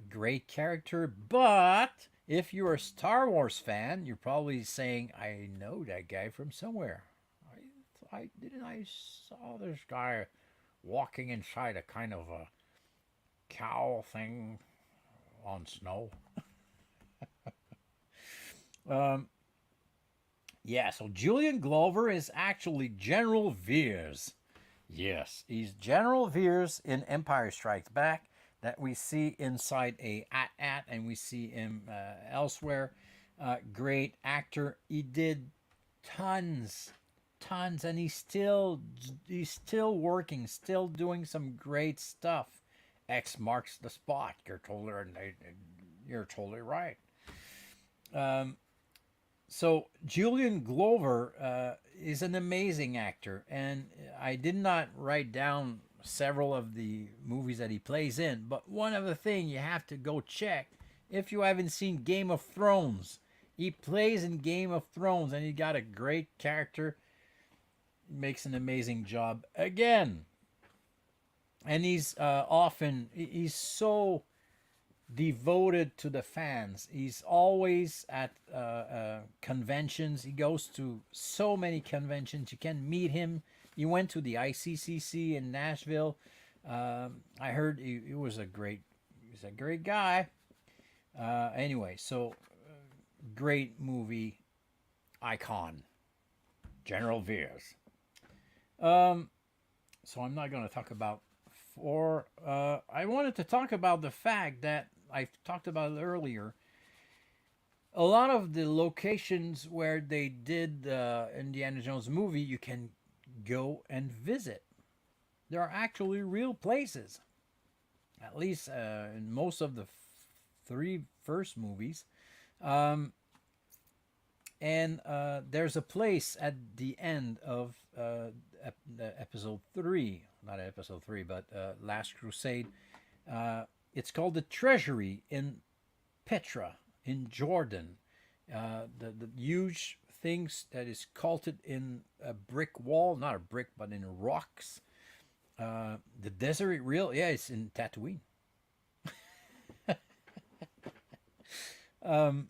Great character, but if you're a Star Wars fan, you're probably saying, "I know that guy from somewhere." I saw this guy walking inside a kind of a cow thing on snow. Um, yeah, so Julian Glover is actually General Veers. Yes, he's General Veers in Empire Strikes Back that we see inside a at and we see him elsewhere. Great actor. He did tons, tons, and he's still working, still doing some great stuff. X marks the spot. You're totally right. Um, so Julian Glover is an amazing actor, and I did not write down several of the movies that he plays in, but one of the things you have to go check if you haven't seen Game of Thrones. He plays in Game of Thrones, and he got a great character. Makes an amazing job again, and he's so devoted to the fans. He's always at conventions. He goes to so many conventions. You can meet him. He went to the ICCC in Nashville. I heard he was he's a great guy. Anyway, so great movie icon, General Veers. Um, so I'm not going to talk about I wanted to talk about the fact that I talked about it earlier. A lot of the locations where they did the Indiana Jones movie, you can go and visit. There are actually real places, at least in most of the three first movies. Um, and there's a place at the end of episode three, not episode three, but Last Crusade. It's called the Treasury in Petra in Jordan. The huge things that is sculpted in a brick wall, not a brick, but in rocks. The desert real, yeah, it's in Tatooine. Um,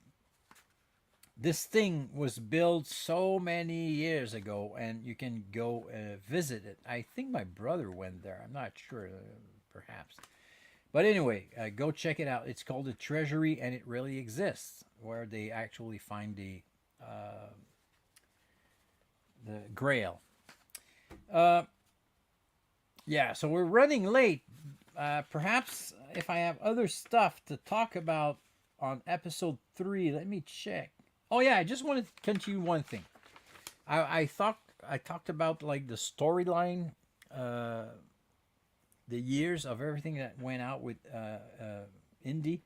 this thing was built so many years ago, and you can go visit it. I think my brother went there. I'm not sure, perhaps. But anyway, go check it out. It's called the Treasury, and it really exists, where they actually find the Grail. Uh, yeah, so we're running late. Perhaps if I have other stuff to talk about on episode 3, let me check. Oh yeah, I just wanted to continue one thing. I thought I talked about like the storyline, the years of everything that went out with Indy.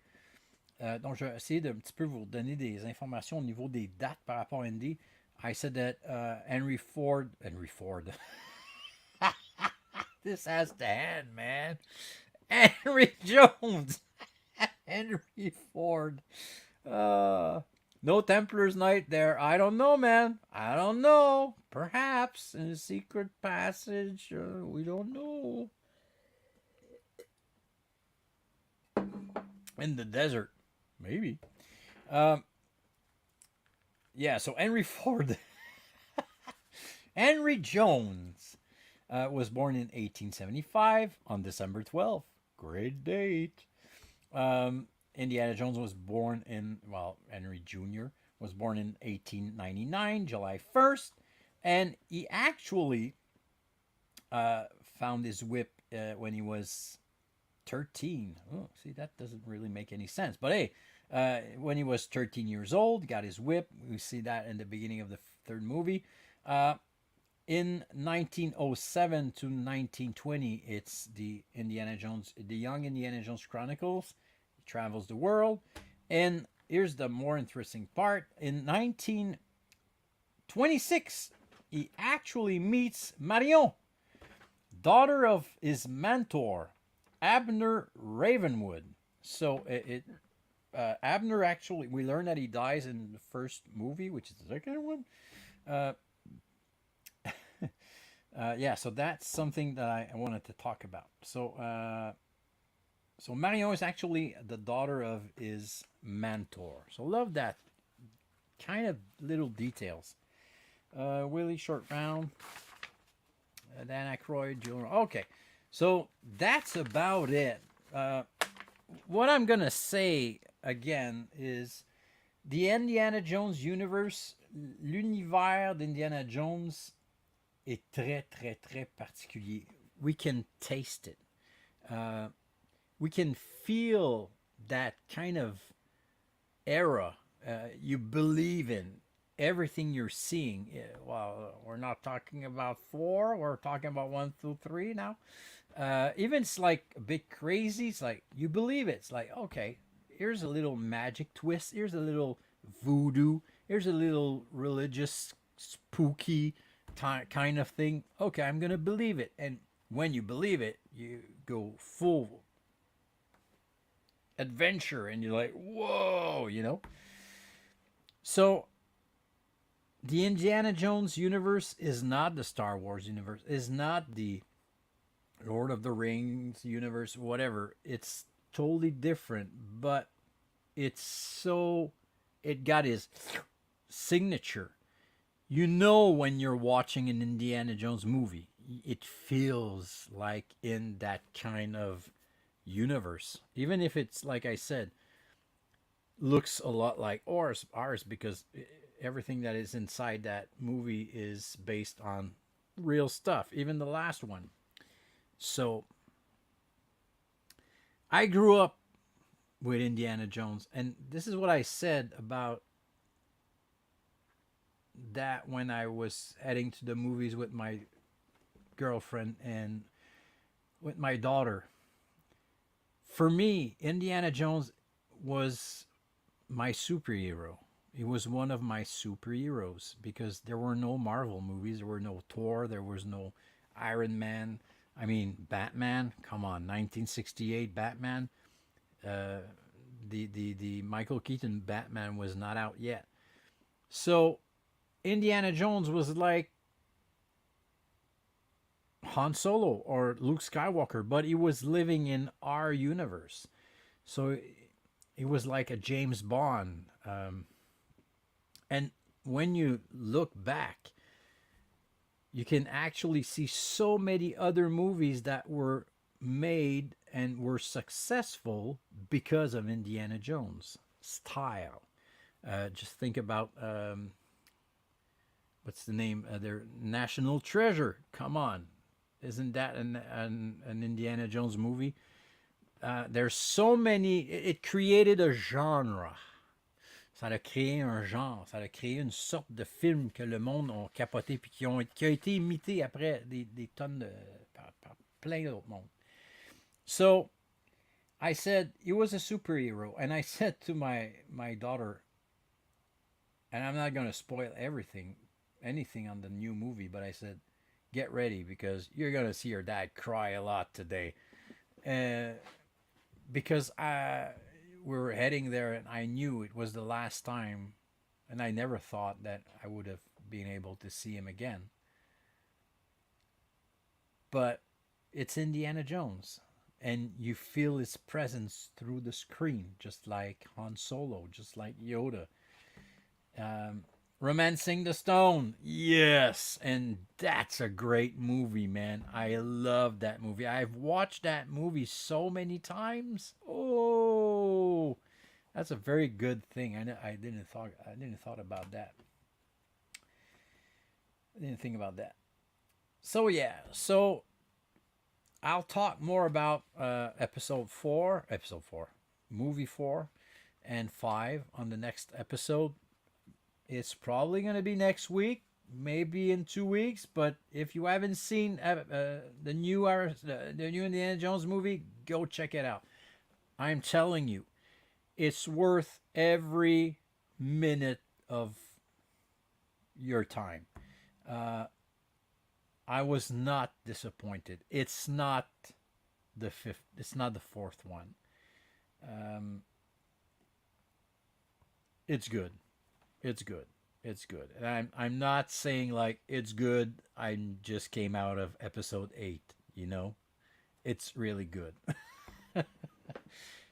Donc je vais essayer de un petit peu vous donner des informations au niveau des dates par rapport à Indy. I said that Henry Ford. This has to end, man. Henry Jones. Henry Ford. No Templar's Night there. I don't know, man. I don't know. Perhaps in a secret passage. We don't know. In the desert. Maybe. Yeah, so Henry Ford. Henry Jones was born in 1875 on December 12th. Great date. Indiana Jones was born in, well, Henry Jr. was born in 1899, July 1st. And he actually found his whip when he was 13. Oh, see, that doesn't really make any sense. But hey, when he was 13 years old, got his whip. We see that in the beginning of the third movie. In 1907 to 1920, it's the Young Indiana Jones Chronicles. He travels the world. And here's the more interesting part. In 1926, he actually meets Marion, daughter of his mentor, Abner Ravenwood. So Abner actually, we learn that he dies in the first movie, which is the second one. Yeah, so that's something that I wanted to talk about. So Marion is actually the daughter of his mentor. So love that kind of little details. Willie Short Round, Dan Aykroyd, Julian. Okay, so that's about it. What I'm gonna say again is the Indiana Jones universe, l'univers d'Indiana Jones est très, très, très particulier. We can taste it. We can feel that kind of era. You believe in everything you're seeing. Well, we're not talking about 4. We're talking about 1 through 3 now. Even it's like a bit crazy. It's like you believe it. It's like, okay, here's a little magic twist. Here's a little voodoo. Here's a little religious, spooky kind of thing. Okay, I'm going to believe it. And when you believe it, you go full adventure and you're like, whoa, you know? So the Indiana Jones universe is not the Star Wars universe, is not the Lord of the Rings universe, whatever. It's totally different, but it got his signature. You know when you're watching an Indiana Jones movie, it feels like in that kind of universe. Even if it's, like I said, looks a lot like ours because everything that is inside that movie is based on real stuff, even the last one. So I grew up with Indiana Jones, and this is what I said about that when I was heading to the movies with my girlfriend and with my daughter. For me, Indiana Jones was my superhero. He was one of my superheroes because there were no Marvel movies. There were no Thor. There was no Iron Man. I mean, Batman. Come on, 1968 Batman. The Michael Keaton Batman was not out yet. So Indiana Jones was like Han Solo or Luke Skywalker, but he was living in our universe. So it was like a James Bond. And when you look back, you can actually see so many other movies that were made and were successful because of Indiana Jones style. Just think about what's the name? Their National Treasure. Come on, isn't that an Indiana Jones movie? There's so many. It created a genre. Ça a créé un genre, ça a créé une sorte de film que le monde a capoté puis qui a été imité après des tonnes par plein d'autres mondes. So I said he was a superhero, and I said to my daughter, and I'm not gonna spoil anything on the new movie, but I said, get ready because you're gonna see your dad cry a lot today, uh, because we were heading there, and I knew it was the last time, and I never thought that I would have been able to see him again. But it's Indiana Jones, and you feel his presence through the screen, just like Han Solo, just like Yoda. Um, Romancing the Stone, yes, and that's a great movie, man. I love that movie. I've watched that movie so many times. Oh, that's a very good thing. I didn't thought about that. I didn't think about that. So yeah, so I'll talk more about episode four, movie 4 and 5 on the next episode. It's probably going to be next week, maybe in 2 weeks. But if you haven't seen the new Indiana Jones movie, go check it out. I'm telling you, it's worth every minute of your time. Uh, I was not disappointed. It's not the fifth. It's not the fourth one. Um, it's good. It's good. It's good. And I'm not saying like it's good. I just came out of episode 8. You know, it's really good.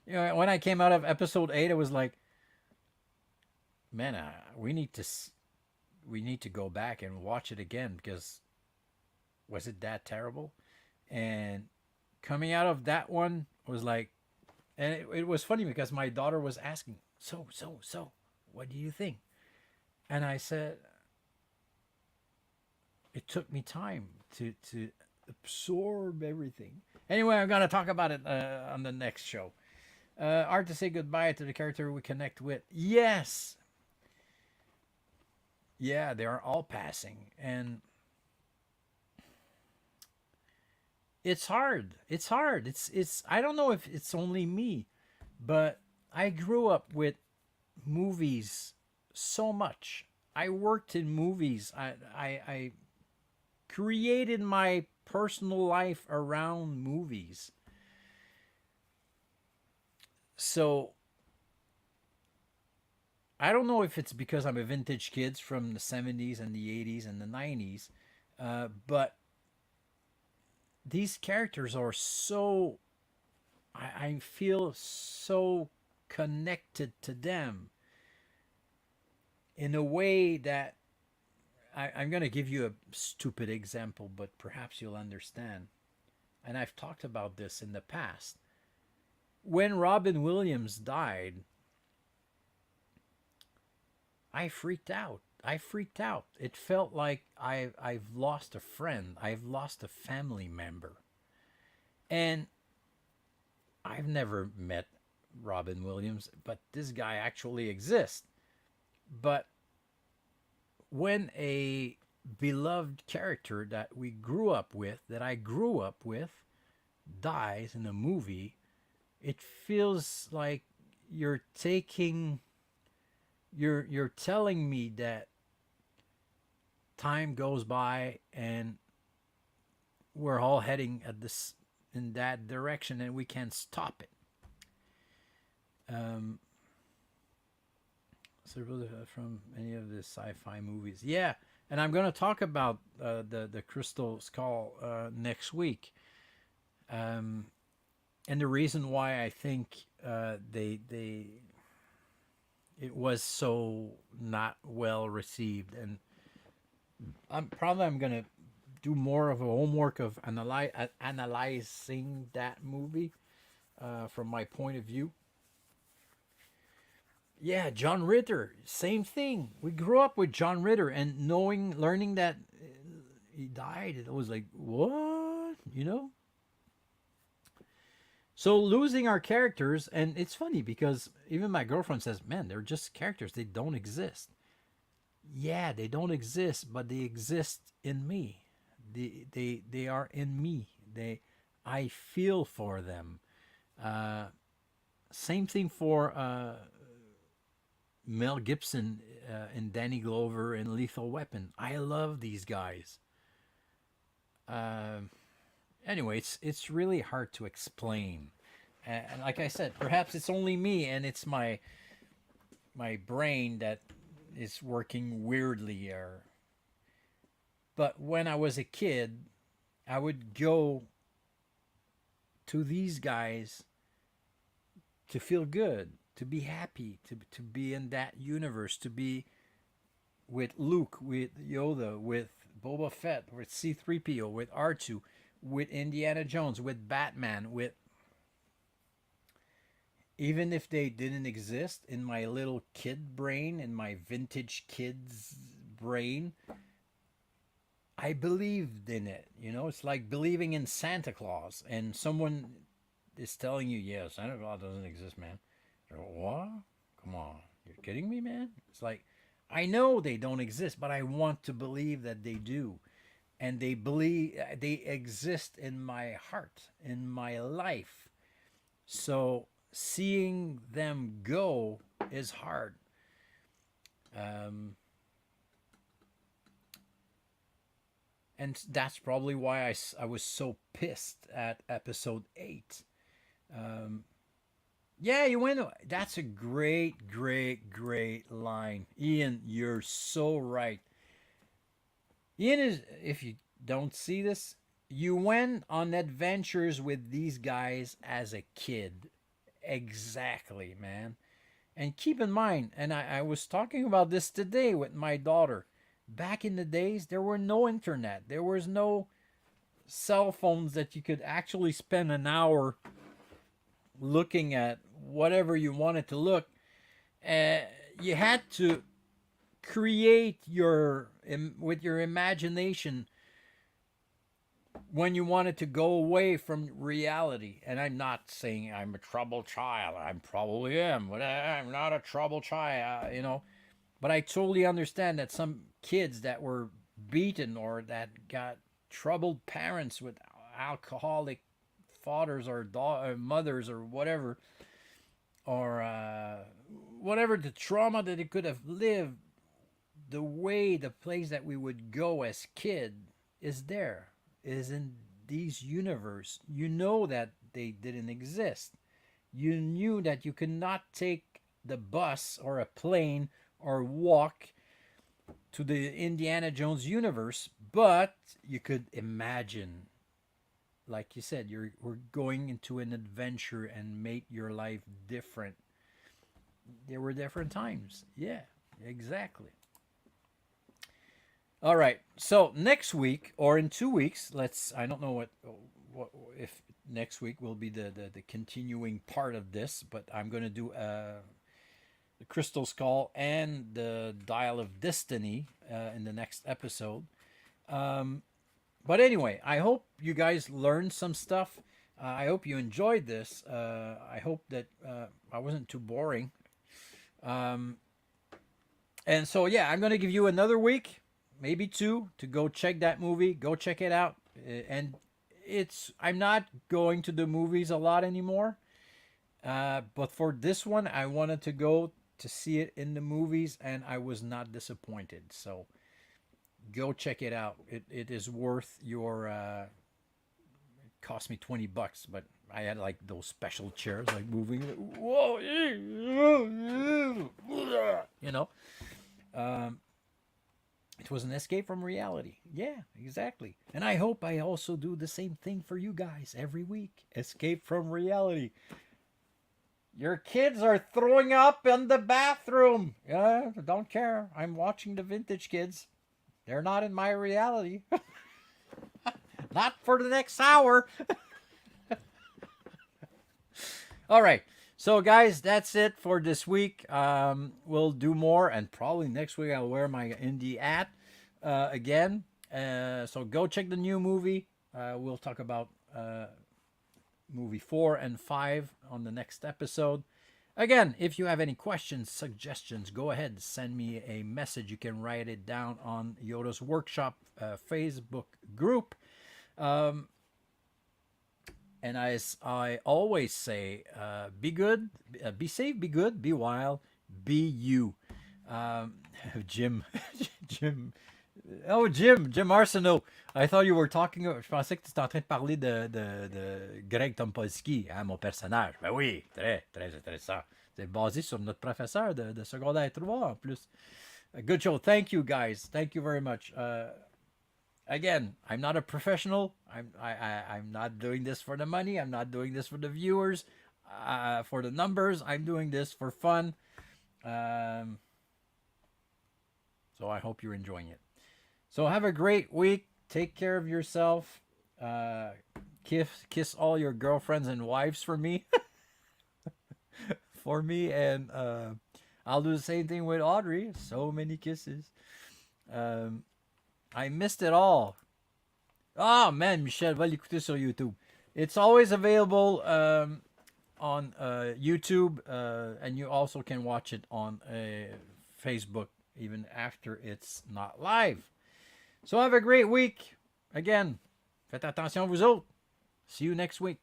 When I came out of episode 8, I was like, man, we need to go back and watch it again because was it that terrible? And coming out of that one was like, and it was funny because my daughter was asking, so, what do you think? And I said, it took me time to absorb everything. Anyway, I'm gonna talk about it on the next show. Hard to say goodbye to the character we connect with. Yes, yeah, they are all passing, and it's hard. It's hard. It's. I don't know if it's only me, but I grew up with movies so much. I worked in movies. I created my personal life around movies. So I don't know if it's because I'm a vintage kids from the 70s and the 80s and the 90s, but these characters are so. I feel so connected to them in a way that I'm going to give you a stupid example, but perhaps you'll understand. And I've talked about this in the past. When Robin Williams died, I freaked out. I freaked out. It felt like I've lost a friend. I've lost a family member. And I've never met Robin Williams, but this guy actually exists. But when a beloved character that we grew up with, that I grew up with, dies in a movie, it feels like you're taking you're telling me that time goes by and we're all heading at this in that direction and we can't stop it. Um, so from any of the sci-fi movies, yeah. And I'm going to talk about the Crystal Skull next week. Um, and the reason why I think they it was so not well received, and I'm gonna do more of a homework of analyzing that movie from my point of view. Yeah, John Ritter, same thing. We grew up with John Ritter, and learning that he died, it was like, what? So losing our characters, and it's funny because even my girlfriend says, man, they're just characters. They don't exist. Yeah, they don't exist, but they exist in me. They are in me. I feel for them. Uh, Same thing for Mel Gibson and Danny Glover in Lethal Weapon. I love these guys. Um anyway, it's really hard to explain. And like I said, perhaps it's only me, and it's my brain that is working weirdly. But when I was a kid, I would go to these guys to feel good, to be happy, to be in that universe, to be with Luke, with Yoda, with Boba Fett, with C-3PO, with R2, with Indiana Jones, with Batman, with, even if they didn't exist in my little kid brain, in my vintage kid's brain, I believed in it. It's like believing in Santa Claus, and someone is telling you, yeah, Santa Claus doesn't exist, man. What? Come on. You're kidding me, man? It's like, I know they don't exist, but I want to believe that they do. And they exist in my heart, in my life. So seeing them go is hard. And that's probably why I was so pissed at episode 8. Um, yeah, you win. That's a great, great, great line. Ian, you're so right. Ian is, if you don't see this, you went on adventures with these guys as a kid. Exactly, man. And keep in mind, and I was talking about this today with my daughter. Back in the days, there were no internet. There was no cell phones that you could actually spend an hour looking at whatever you wanted to look. Uh, you had to create with your imagination when you wanted to go away from reality. And I'm not saying I'm a troubled child. I probably am, but I'm not a troubled child, But I totally understand that some kids that were beaten or that got troubled parents with alcoholic fathers or mothers or whatever, or whatever the trauma that they could have lived, the place that we would go as kid is there, is in these universe. You know that they didn't exist. You knew that you could not take the bus or a plane or walk to the Indiana Jones universe, but you could imagine, like you said, we're going into an adventure and make your life different. There were different times. Yeah, exactly. All right. So next week or in 2 weeks, I don't know what if next week will be the continuing part of this, but I'm going to do the Crystal Skull and the Dial of Destiny in the next episode. But anyway, I hope you guys learned some stuff. I hope you enjoyed this. I hope that I wasn't too boring. Um, and so, yeah, I'm going to give you another week, maybe 2, to go check that movie. Go check it out. And I'm not going to the movies a lot anymore. But for this one, I wanted to go to see it in the movies, and I was not disappointed. So go check it out. It is worth your. It cost me $20, but I had like those special chairs, like moving. Whoa, you know. Um, it was an escape from reality. Yeah, exactly. And I hope I also do the same thing for you guys every week. Escape from reality. Your kids are throwing up in the bathroom. Yeah, don't care. I'm watching the vintage kids. They're not in my reality. Not for the next hour. All right. So, guys, that's it for this week. We'll do more, and probably next week I'll wear my Indy hat again. So go check the new movie. We'll talk about movie 4 and 5 on the next episode. Again, if you have any questions, suggestions, go ahead and send me a message. You can write it down on Yoda's Workshop Facebook group. And as I always say, be good, be safe, be good, be wild, be you. Jim, Jim, Jim Arsenault. I thought you were talking. Je pensais que tu étais en train de parler de Greg Tompolsky, hein, mon personnage. Ben oui, très, très intéressant. C'est basé sur notre professeur de secondaire 3 en plus. A good show. Thank you, guys. Thank you very much. Again, I'm not a professional. I'm not doing this for the money. I'm not doing this for the viewers, for the numbers. I'm doing this for fun. So I hope you're enjoying it. So have a great week. Take care of yourself. Kiss all your girlfriends and wives for me. For me, and I'll do the same thing with Audrey. So many kisses. I missed it all. Oh man, Michel, va l'écouter sur YouTube. It's always available on YouTube, and you also can watch it on Facebook even after it's not live. So have a great week. Again, faites attention vous autres. See you next week.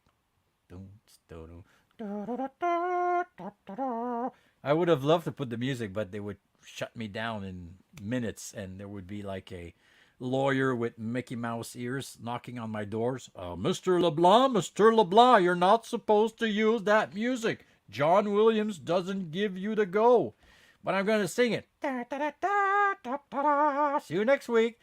I would have loved to put the music, but they would shut me down in minutes, and there would be like a lawyer with Mickey Mouse ears knocking on my doors. Mr. LeBlanc, you're not supposed to use that music. John Williams doesn't give you the go. But I'm going to sing it. See you next week.